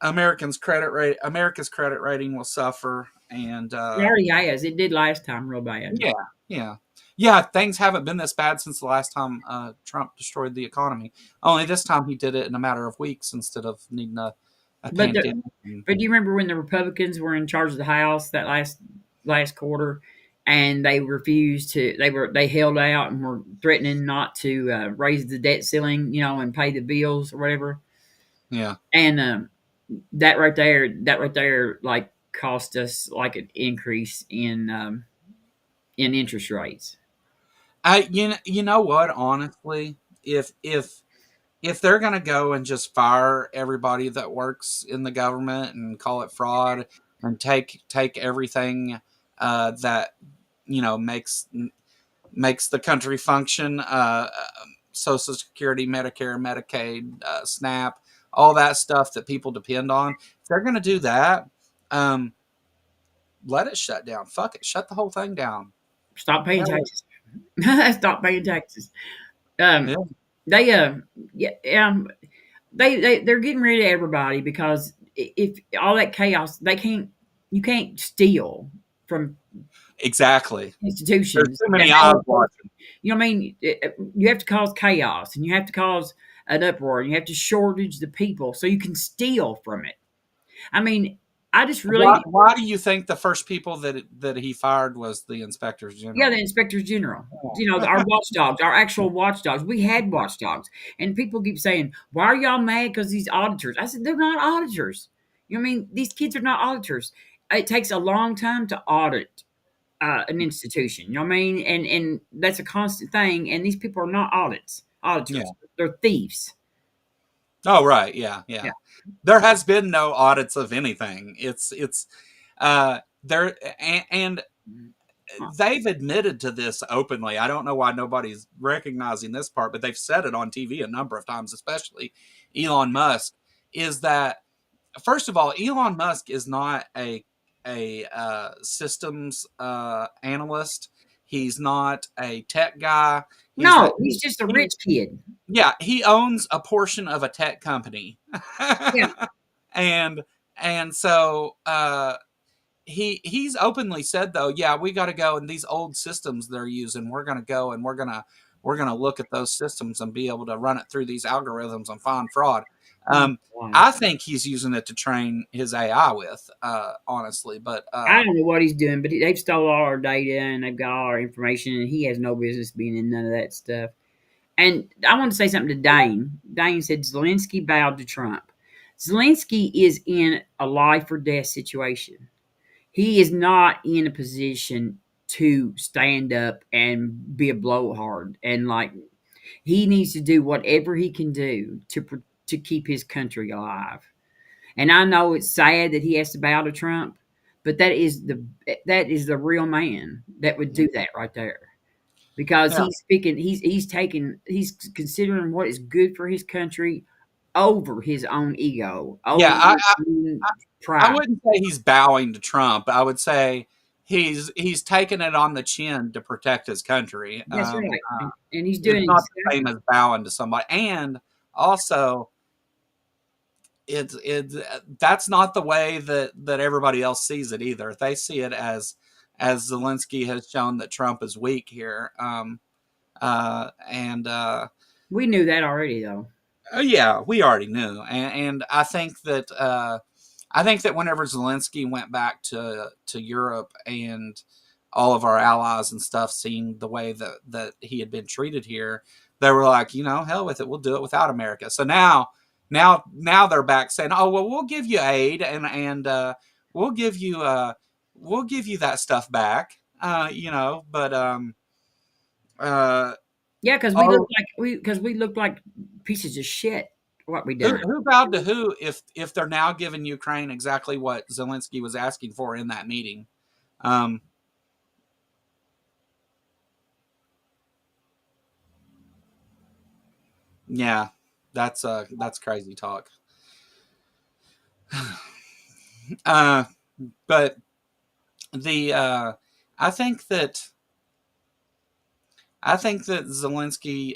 [SPEAKER 1] America's credit rating will suffer, and
[SPEAKER 2] It already has. It did last time real bad.
[SPEAKER 1] yeah, yeah, yeah. Things haven't been this bad since the last time Trump destroyed the economy. Only this time he did it in a matter of weeks instead of needing a
[SPEAKER 2] But
[SPEAKER 1] pandemic.
[SPEAKER 2] but do you remember when the Republicans were in charge of the House that last quarter, and they refused to? They held out and were threatening not to raise the debt ceiling, and pay the bills or whatever.
[SPEAKER 1] Yeah,
[SPEAKER 2] And that right there, like, cost us like an increase in interest rates.
[SPEAKER 1] you know what? Honestly, if they're gonna go and just fire everybody that works in the government and call it fraud and take everything that makes the country function, Social Security, Medicare, Medicaid, SNAP, all that stuff that people depend on. If they're going to do that, um, let it shut down. Fuck it, shut the whole thing down.
[SPEAKER 2] Stop paying
[SPEAKER 1] Hell,
[SPEAKER 2] taxes. Stop paying taxes. Um,
[SPEAKER 1] yeah,
[SPEAKER 2] they yeah, they're getting rid of everybody because if all that chaos, they can't. You can't steal from
[SPEAKER 1] Exactly. There's
[SPEAKER 2] institutions
[SPEAKER 1] too
[SPEAKER 2] that
[SPEAKER 1] many
[SPEAKER 2] are,
[SPEAKER 1] eyes watching.
[SPEAKER 2] you know what I mean? You have to cause chaos and you have to cause an uproar and you have to shortage the people so you can steal from it. I mean, I just really,
[SPEAKER 1] Why do you think the first people that he fired was the inspectors
[SPEAKER 2] yeah, the
[SPEAKER 1] general?
[SPEAKER 2] inspectors general, you know, our watchdogs, our actual watchdogs. We had watchdogs, and people keep saying, "Why are y'all mad because these auditors?" I said, "They're not auditors. You know what I mean? These kids are not auditors. It takes a long time to audit an institution. You know what I mean? And that's a constant thing. And these people are not auditors.
[SPEAKER 1] Yeah.
[SPEAKER 2] They're thieves.
[SPEAKER 1] Oh, right. Yeah.
[SPEAKER 2] Yeah.
[SPEAKER 1] Yeah. There has been no audits of anything. There and they've admitted to this openly. I don't know why nobody's recognizing this part, but they've said it on TV a number of times, especially Elon Musk, is that first of all, Elon Musk is not a systems analyst. He's not a tech guy. He's not.
[SPEAKER 2] No, he's just a rich kid.
[SPEAKER 1] Yeah, he owns a portion of a tech company,
[SPEAKER 2] Yeah.
[SPEAKER 1] and so he's openly said though, yeah, we got to go and these old systems they're using, we're going to go and we're going to look at those systems and be able to run it through these algorithms and find fraud.
[SPEAKER 2] Wow.
[SPEAKER 1] I think he's using it to train his AI with, honestly, but
[SPEAKER 2] I don't know what he's doing, but they've stole all our data and they've got all our information, and he has no business being in none of that stuff. And I want to say something to Dane. Dane said Zelensky bowed to Trump. Zelensky is in a life or death situation. He is not in a position to stand up and be a blowhard, and like he needs to do whatever he can do to keep his country alive. And I know it's sad that he has to bow to Trump, but that is the real man that would do that right there. Because
[SPEAKER 1] yeah,
[SPEAKER 2] he's considering what is good for his country over his own ego, over
[SPEAKER 1] yeah.
[SPEAKER 2] his own
[SPEAKER 1] I
[SPEAKER 2] pride.
[SPEAKER 1] wouldn't say he's bowing to Trump. I would say he's taking it on the chin to protect his country.
[SPEAKER 2] That's right, and he's
[SPEAKER 1] It's
[SPEAKER 2] doing
[SPEAKER 1] not the
[SPEAKER 2] exactly.
[SPEAKER 1] same as bowing to somebody, and also it's that's not the way that everybody else sees it either. They see it as Zelensky has shown that Trump is weak here. And
[SPEAKER 2] We knew that already, though.
[SPEAKER 1] Yeah, we already knew, and I think that whenever Zelensky went back to Europe and all of our allies and stuff, seeing the way that he had been treated here, they were like, hell with it, we'll do it without America. So now they're back saying, oh well, we'll give you aid and we'll give you we'll give you that stuff back, but uh,
[SPEAKER 2] Yeah, because we
[SPEAKER 1] oh,
[SPEAKER 2] looked like we looked like pieces of shit. What we
[SPEAKER 1] who
[SPEAKER 2] done?
[SPEAKER 1] who bowed to who if they're now giving Ukraine exactly what Zelensky was asking for in that meeting? Um, yeah, that's crazy talk. Uh, but the I think that Zelensky,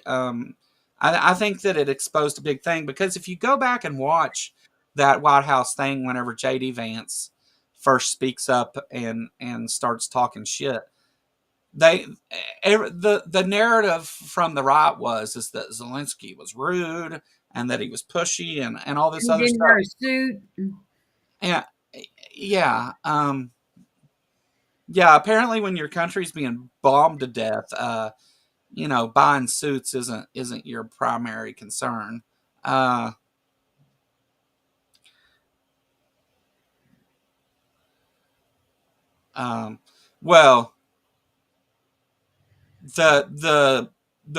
[SPEAKER 1] I think that it exposed a big thing because if you go back and watch that White House thing, whenever JD Vance first speaks up and starts talking shit, they the narrative from the right is that Zelensky was rude and that he was pushy and all this
[SPEAKER 2] He
[SPEAKER 1] other
[SPEAKER 2] didn't wear
[SPEAKER 1] stuff.
[SPEAKER 2] a suit.
[SPEAKER 1] And yeah, yeah. Apparently, when your country's being bombed to death, buying suits isn't your primary concern. Uh, um, well, the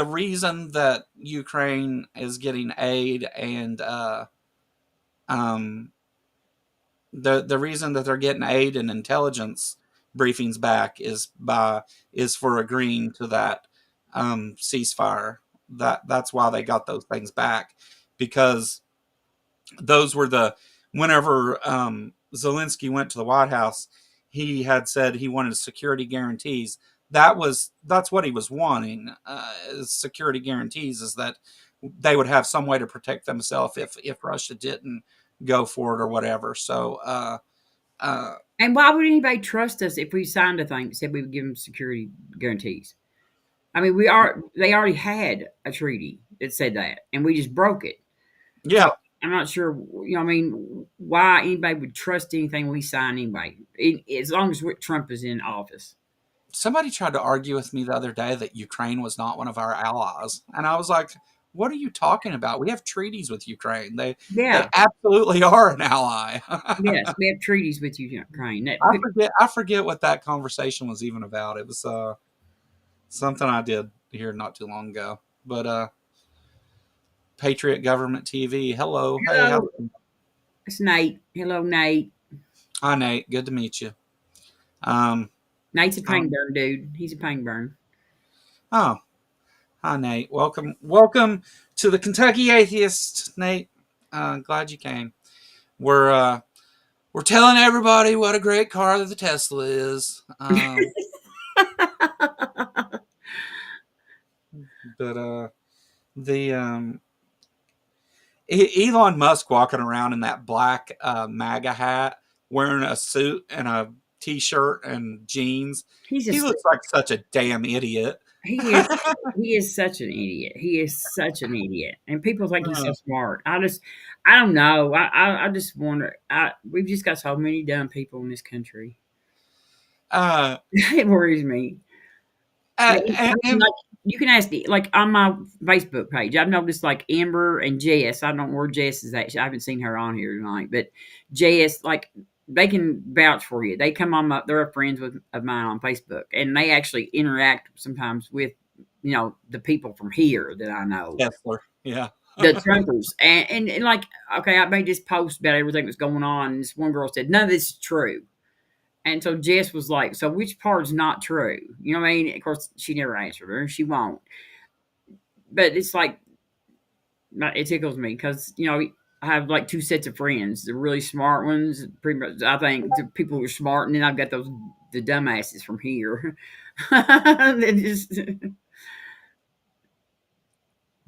[SPEAKER 1] reason that Ukraine is getting aid and um, the reason that they're getting aid and intelligence briefings back is for agreeing to that ceasefire. That's why they got those things back because those were the whenever Zelensky went to the White House, he had said he wanted security guarantees. That's what he was wanting. Security guarantees is that they would have some way to protect themselves if Russia didn't go for it or whatever. So
[SPEAKER 2] And why would anybody trust us if we signed a thing that said we would give them security guarantees? I mean, they already had a treaty that said that, and we just broke it.
[SPEAKER 1] Yeah.
[SPEAKER 2] So I'm not sure, I mean, why anybody would trust anything we sign anyway, as long as Trump is in office.
[SPEAKER 1] Somebody tried to argue with me the other day that Ukraine was not one of our allies. And I was like, what are you talking about? We have treaties with Ukraine. They
[SPEAKER 2] Yeah.
[SPEAKER 1] absolutely are an ally.
[SPEAKER 2] Yes, we have treaties with Ukraine.
[SPEAKER 1] I forget what that conversation was even about. It was something I did here not too long ago. But Patriot Government TV. Hello. Hey,
[SPEAKER 2] Hello. It's Nate. Hello, Nate.
[SPEAKER 1] Hi, Nate. Good to meet you.
[SPEAKER 2] Nate's a pain burn, dude. He's a pain burn.
[SPEAKER 1] Oh, hi, Nate. Welcome to the Kentucky Atheist, Nate. Glad you came. We're telling everybody what a great car that the Tesla is. But the Elon Musk walking around in that black MAGA hat, wearing a suit and a t-shirt and jeans. He looks like such a damn idiot.
[SPEAKER 2] He is. He is such an idiot. He is such an idiot, and people think he's so smart. I don't know. I just wonder. We've just got so many dumb people in this country. It worries me. You can ask me, like on my Facebook page. I've noticed like Amber and Jess. I don't know where Jess is actually. I haven't seen her on here tonight, but Jess, like, they can vouch for you. They come on they're friends of mine on Facebook, and they actually interact sometimes with, the people from here that I know.
[SPEAKER 1] Yeah.
[SPEAKER 2] The Trumpers. And like, okay, I made this post about everything that's going on, and this one girl said, none of this is true. And so Jess was like, so which part's not true? You know what I mean? Of course, she never answered her, and she won't. But it's like, it tickles me because, I have like two sets of friends. The really smart ones, pretty much, I think, the people who are smart, and then I've got the dumbasses from here. They just...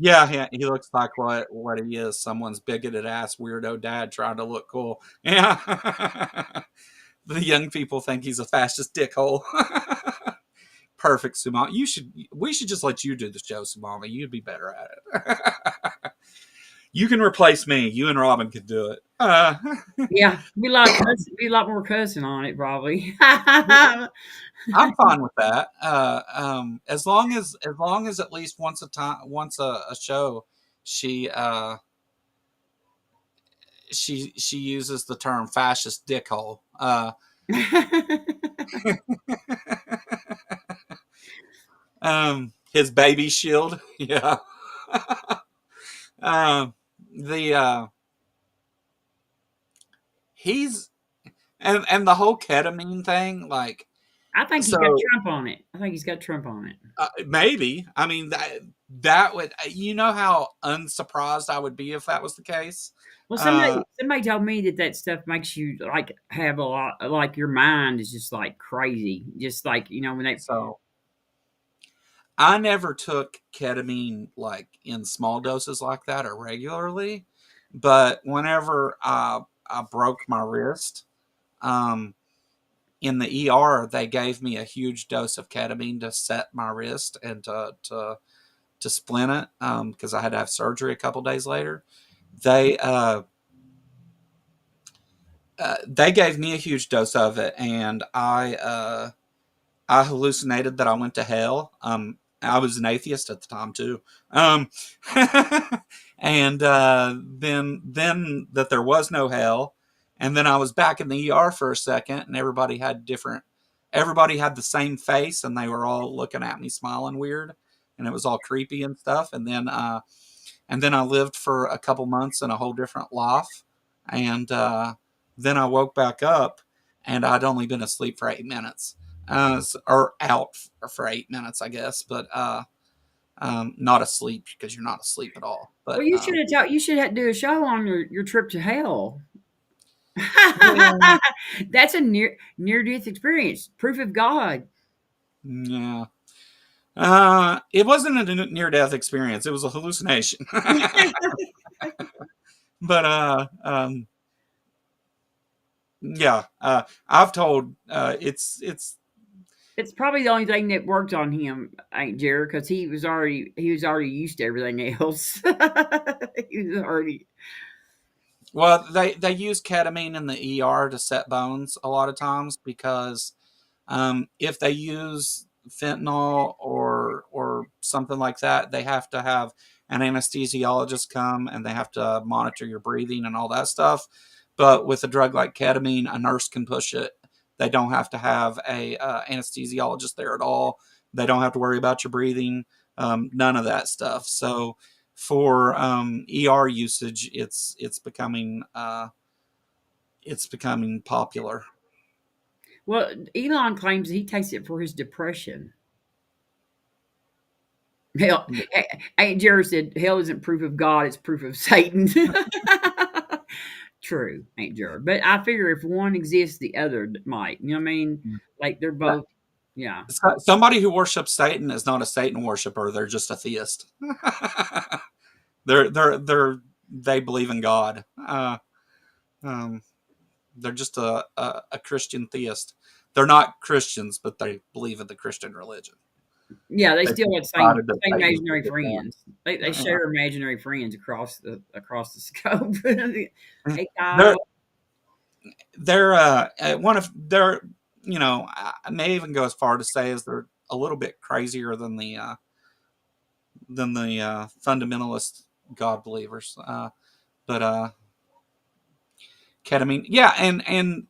[SPEAKER 1] Yeah, he looks like what he is. Someone's bigoted ass weirdo dad trying to look cool. Yeah. The young people think he's a fascist dickhole. Perfect, Sumama. We should just let you do the show, Sumama. You'd be better at it. You can replace me. You and Robin could do it.
[SPEAKER 2] Yeah, be a lot more cussing on it, probably.
[SPEAKER 1] I'm fine with that. As long as at least once a show, she uses the term fascist dickhole. His baby shield. Yeah. He's and the whole ketamine thing, like,
[SPEAKER 2] I think he's got Trump on it. I think he's got Trump on it.
[SPEAKER 1] Maybe. I mean, that would, how unsurprised I would be if that was the case.
[SPEAKER 2] Well, somebody told me that stuff makes you like have a lot, like your mind is just like crazy, just like when they.
[SPEAKER 1] So I never took ketamine like in small doses like that or regularly, but whenever I broke my wrist, in the ER, they gave me a huge dose of ketamine to set my wrist and to splint it, because I had to have surgery a couple days later. They gave me a huge dose of it, and I hallucinated that I went to hell. I was an atheist at the time too, and then that there was no hell. And then I was back in the ER for a second, and everybody had the same face, and they were all looking at me smiling weird, and it was all creepy and stuff. And then I lived for a couple months in a whole different life. And then I woke back up, and I'd only been asleep for 8 minutes, or out for 8 minutes, I guess. But not asleep, because you're not asleep at all. But
[SPEAKER 2] well, you should do a show on your trip to hell. That's a near death experience. Proof of God.
[SPEAKER 1] Yeah. It wasn't a near death experience. It was a hallucination. But Yeah, I've told
[SPEAKER 2] It's probably the only thing that worked on him, ain't Jared, because he was already used to everything else. He was already
[SPEAKER 1] well, they use ketamine in the ER to set bones a lot of times because if they use fentanyl or something like that, they have to have an anesthesiologist come and they have to monitor your breathing and all that stuff. But with a drug like ketamine, a nurse can push it. They don't have to have a anesthesiologist there at all. They don't have to worry about your breathing, none of that stuff. So for ER usage, it's becoming popular.
[SPEAKER 2] well. Elon claims he takes it for his depression. Hell, ain't Jared said hell isn't proof of God; it's proof of Satan. True, ain't Jared. But I figure if one exists, the other might. You know what I mean? Like they're both. Yeah.
[SPEAKER 1] Somebody who worships Satan is not a Satan worshiper. They're just a theist. They believe in God. Um, they're just a Christian theist. They're not Christians, but they believe in the Christian religion.
[SPEAKER 2] Yeah, they
[SPEAKER 1] They
[SPEAKER 2] still have same
[SPEAKER 1] decided that
[SPEAKER 2] same
[SPEAKER 1] Satan
[SPEAKER 2] imaginary
[SPEAKER 1] was
[SPEAKER 2] friends. They
[SPEAKER 1] yeah.
[SPEAKER 2] share imaginary friends across the scope. Hey
[SPEAKER 1] They're
[SPEAKER 2] Kyle.
[SPEAKER 1] one of they're I may even go as far to say is they're a little bit crazier than the fundamentalist God believers. But ketamine, yeah, and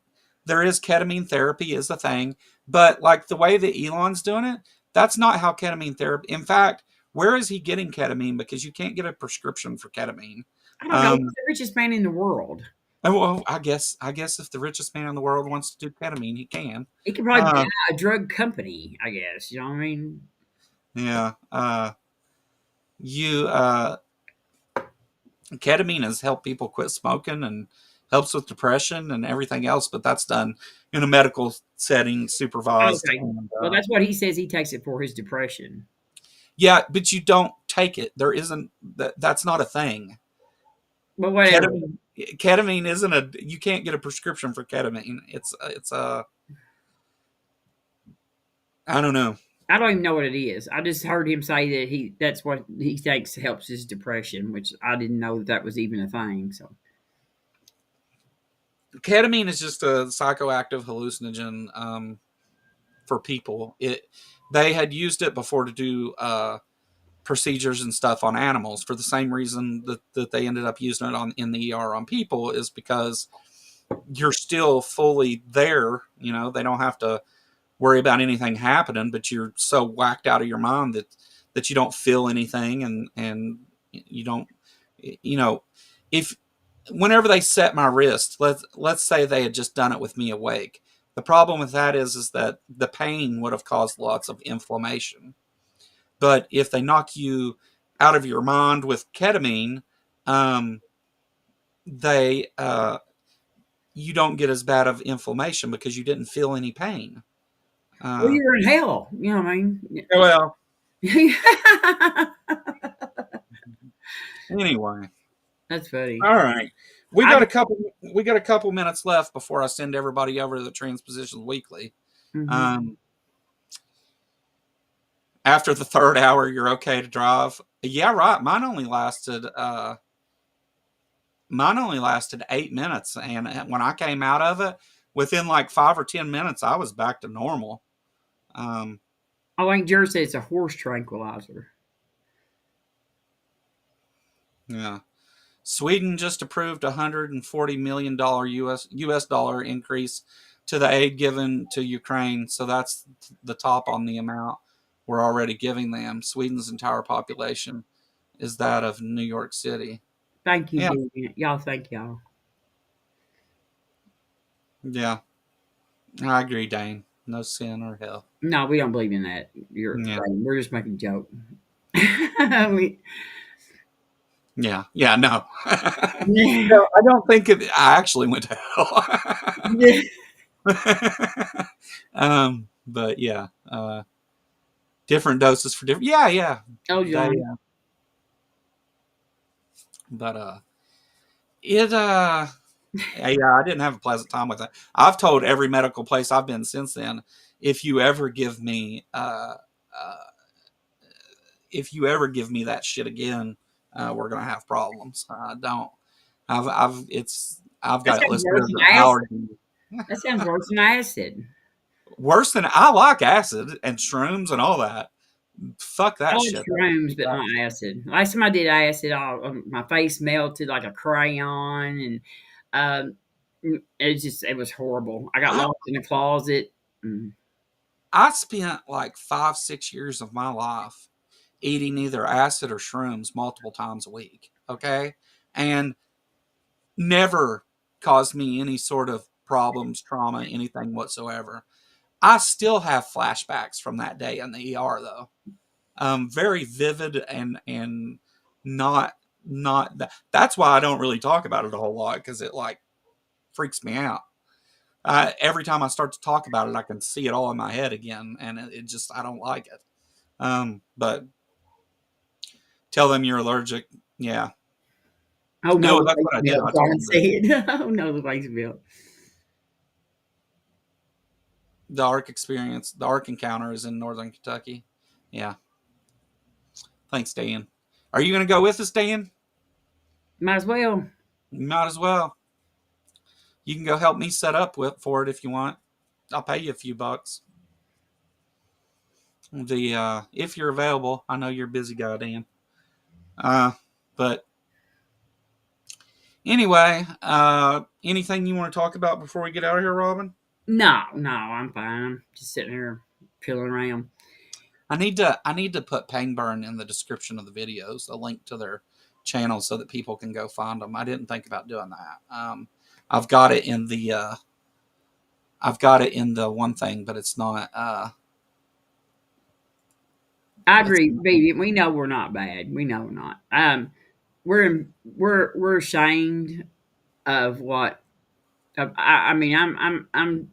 [SPEAKER 1] there is ketamine therapy is a thing, but like the way that Elon's doing it, that's not how ketamine therapy. In fact, where is he getting ketamine? Because you can't get a prescription for ketamine.
[SPEAKER 2] I don't know. He's
[SPEAKER 1] Um,
[SPEAKER 2] the richest man in the world.
[SPEAKER 1] well, I guess if the richest man in the world wants to do ketamine, he can.
[SPEAKER 2] He could probably buy
[SPEAKER 1] Uh,
[SPEAKER 2] a drug company, I guess. You know what I mean?
[SPEAKER 1] yeah. You Ketamine has helped people quit smoking and helps with depression and everything else, but that's done in a medical setting, supervised.
[SPEAKER 2] Okay.
[SPEAKER 1] And
[SPEAKER 2] Well, that's what he says. He takes it for his depression.
[SPEAKER 1] yeah, but you don't take it. There isn't that's not a thing.
[SPEAKER 2] But whatever.
[SPEAKER 1] Ketamine isn't a. You can't get a prescription for ketamine. It's a. I don't know.
[SPEAKER 2] I don't even know what it is. I just heard him say that that's what he thinks helps his depression, which I didn't know that was even a thing. So
[SPEAKER 1] Ketamine is just a psychoactive hallucinogen for people. They had used it before to do procedures and stuff on animals for the same reason that they ended up using it in the ER on people is because you're still fully there. They don't have to worry about anything happening, but you're so whacked out of your mind that you don't feel anything and you don't, if whenever they set my wrist, let's say they had just done it with me awake. The problem with that is that the pain would have caused lots of inflammation. But if they knock you out of your mind with ketamine, they you don't get as bad of inflammation because you didn't feel any pain.
[SPEAKER 2] well, you're in hell. You know what I mean?
[SPEAKER 1] Well, anyway,
[SPEAKER 2] That's funny.
[SPEAKER 1] all right. We
[SPEAKER 2] I
[SPEAKER 1] got a couple. We got a couple minutes left before I send everybody over to the Transpositions Weekly.
[SPEAKER 2] mhm.
[SPEAKER 1] Um, after the third hour, you're okay to drive. Yeah, right. Mine only lasted 8 minutes, and when I came out of it, within like 5 or 10 minutes, I was back to normal.
[SPEAKER 2] I think Jared said it's a horse tranquilizer.
[SPEAKER 1] Yeah. Sweden just approved $140 million US dollar increase to the aid given to Ukraine. So that's the top on the amount we're already giving them. Sweden's entire population is that of New York City.
[SPEAKER 2] Thank you,
[SPEAKER 1] Yeah.
[SPEAKER 2] dude. Y'all, thank y'all.
[SPEAKER 1] Yeah. I agree, Dane. No sin or hell.
[SPEAKER 2] No, we don't believe in that.
[SPEAKER 1] Yeah.
[SPEAKER 2] We're just making a joke. we,
[SPEAKER 1] Yeah. Yeah. No. No, I don't think I actually went to hell. But yeah, different doses for different. Yeah. Yeah.
[SPEAKER 2] oh, John.
[SPEAKER 1] But it Yeah, I didn't have a pleasant time with it. I've told every medical place I've been since then, if you ever give me, uh, if you ever give me that shit again, we're gonna have problems. Don't. I've
[SPEAKER 2] That
[SPEAKER 1] got it
[SPEAKER 2] sounds
[SPEAKER 1] listed
[SPEAKER 2] worse
[SPEAKER 1] as
[SPEAKER 2] than
[SPEAKER 1] an
[SPEAKER 2] acid.
[SPEAKER 1] allergy.
[SPEAKER 2] That sounds worse than acid.
[SPEAKER 1] Worse than I like acid and shrooms and all that. Fuck
[SPEAKER 2] I
[SPEAKER 1] that
[SPEAKER 2] like
[SPEAKER 1] shit.
[SPEAKER 2] shrooms, but not acid. Last time I did acid, my face melted like a crayon, and it was horrible. I got
[SPEAKER 1] I,
[SPEAKER 2] locked in a closet. Mm.
[SPEAKER 1] I spent like 5, 6 years of my life eating either acid or shrooms multiple times a week. Okay. And never caused me any sort of problems, trauma, anything whatsoever. I still have flashbacks from that day in the ER though. Very vivid and not not that. That's why I don't really talk about it a whole lot because it like freaks me out. Every time I start to talk about it, I can see it all in my head again, and it just I don't like it. But tell them you're allergic. Yeah,
[SPEAKER 2] Oh no,
[SPEAKER 1] no,
[SPEAKER 2] the
[SPEAKER 1] that's
[SPEAKER 2] face
[SPEAKER 1] what I did.
[SPEAKER 2] melt.
[SPEAKER 1] I
[SPEAKER 2] Sorry
[SPEAKER 1] told
[SPEAKER 2] to
[SPEAKER 1] them
[SPEAKER 2] say
[SPEAKER 1] that
[SPEAKER 2] it. Oh no, the face melt.
[SPEAKER 1] the ARC experience, the ARC encounter is in Northern Kentucky. Yeah, thanks, Dan. Are you going to go with us, Dan?
[SPEAKER 2] Might as well.
[SPEAKER 1] You might as well. You can go help me set up for it if you want. I'll pay you a few bucks. The if you're available, I know you're a busy guy, Dan. Uh, but anyway, anything you want to talk about before we get out of here, Robin?
[SPEAKER 2] No, no, I'm fine. I'm just sitting here peeling around.
[SPEAKER 1] I need to put Pangburn in the description of the videos, a link to their channel so that people can go find them. I didn't think about doing that. I've got it in the one thing, but it's not.
[SPEAKER 2] I
[SPEAKER 1] It's
[SPEAKER 2] agree, baby. We know we're not bad. We know we're not. We're ashamed of what. I mean, I'm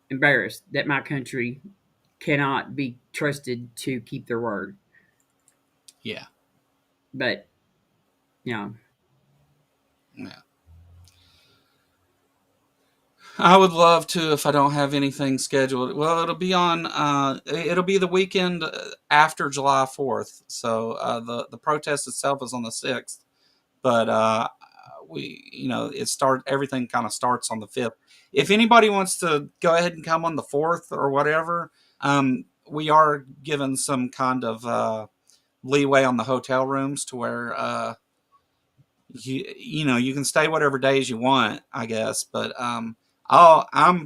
[SPEAKER 2] embarrassed that my country cannot be trusted to keep their word.
[SPEAKER 1] yeah,
[SPEAKER 2] But you know,
[SPEAKER 1] yeah. I would love to if I don't have anything scheduled. Well, it'll be on. It'll be the weekend after July 4th. So the protest itself is on the 6th, but everything kind of starts on the 5th. If anybody wants to go ahead and come on the 4th or whatever, we are given some kind of leeway on the hotel rooms to where you can stay whatever days you want, I guess. But I'm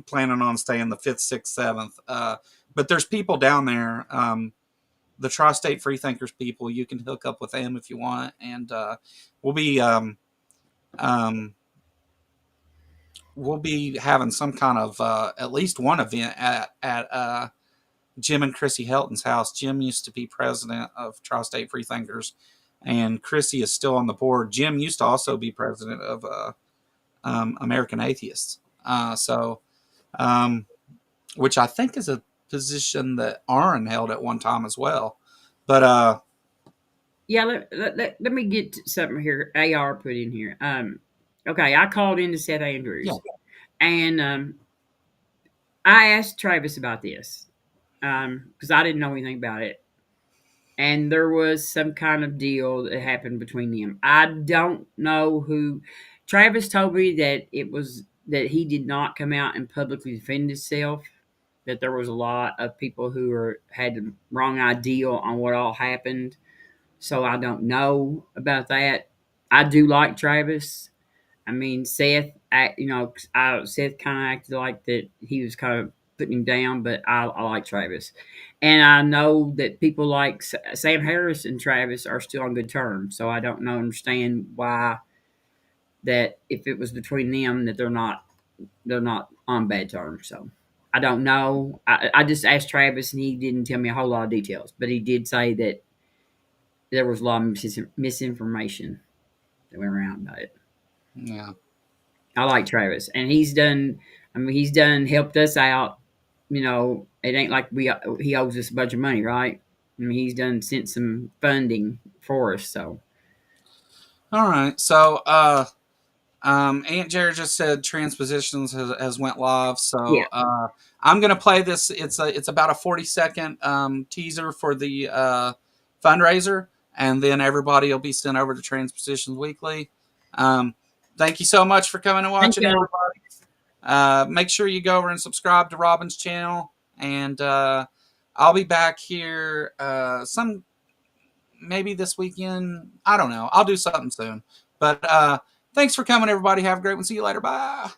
[SPEAKER 1] planning on staying the 5th, 6th, 7th. But there's people down there. The Tri-State Freethinkers people. You can hook up with them if you want, and we'll be um, we'll be having some kind of at least one event at Jim and Chrissy Helton's house. Jim used to be president of Tri-State Freethinkers, and Chrissy is still on the board. Jim used to also be president of American Atheists. So, which I think is a position that Aaron held at one time as well. But
[SPEAKER 2] yeah. Let me get something here. AR put in here. Okay, I called into Seth
[SPEAKER 1] yeah,
[SPEAKER 2] Andrews, and I asked Travis about this because I didn't know anything about it. And there was some kind of deal that happened between them. I don't know who. Travis told me that it was that he did not come out and publicly defend himself. That there was a lot of people who had the wrong idea on what all happened. So I don't know about that. I do like Travis. I mean, Seth kind of acted like that he was kind of putting him down, but I like Travis. And I know that people like Sam Harris and Travis are still on good terms. So I don't understand why that if it was between them that they're not on bad terms. So I don't know. I just asked Travis and he didn't tell me a whole lot of details, but he did say that there was a lot of misinformation that went around about it.
[SPEAKER 1] yeah.
[SPEAKER 2] I like Travis, and he's done. I mean, he's done helped us out. It ain't like he owes us a bunch of money, right? I mean, he's done sent some funding for us. So
[SPEAKER 1] All right. So Aunt Jared just said Transpositions has went live, so
[SPEAKER 2] Yeah.
[SPEAKER 1] I'm gonna play this. It's about a 40-second teaser for the fundraiser, and then everybody will be sent over to Transpositions Weekly. Thank you so much for coming and
[SPEAKER 2] Thank
[SPEAKER 1] watching,
[SPEAKER 2] y'all.
[SPEAKER 1] everybody. Make sure you go over and subscribe to Robin's channel, and I'll be back here maybe this weekend. I don't know. I'll do something soon, but thanks for coming, everybody. Have a great one. See you later. Bye.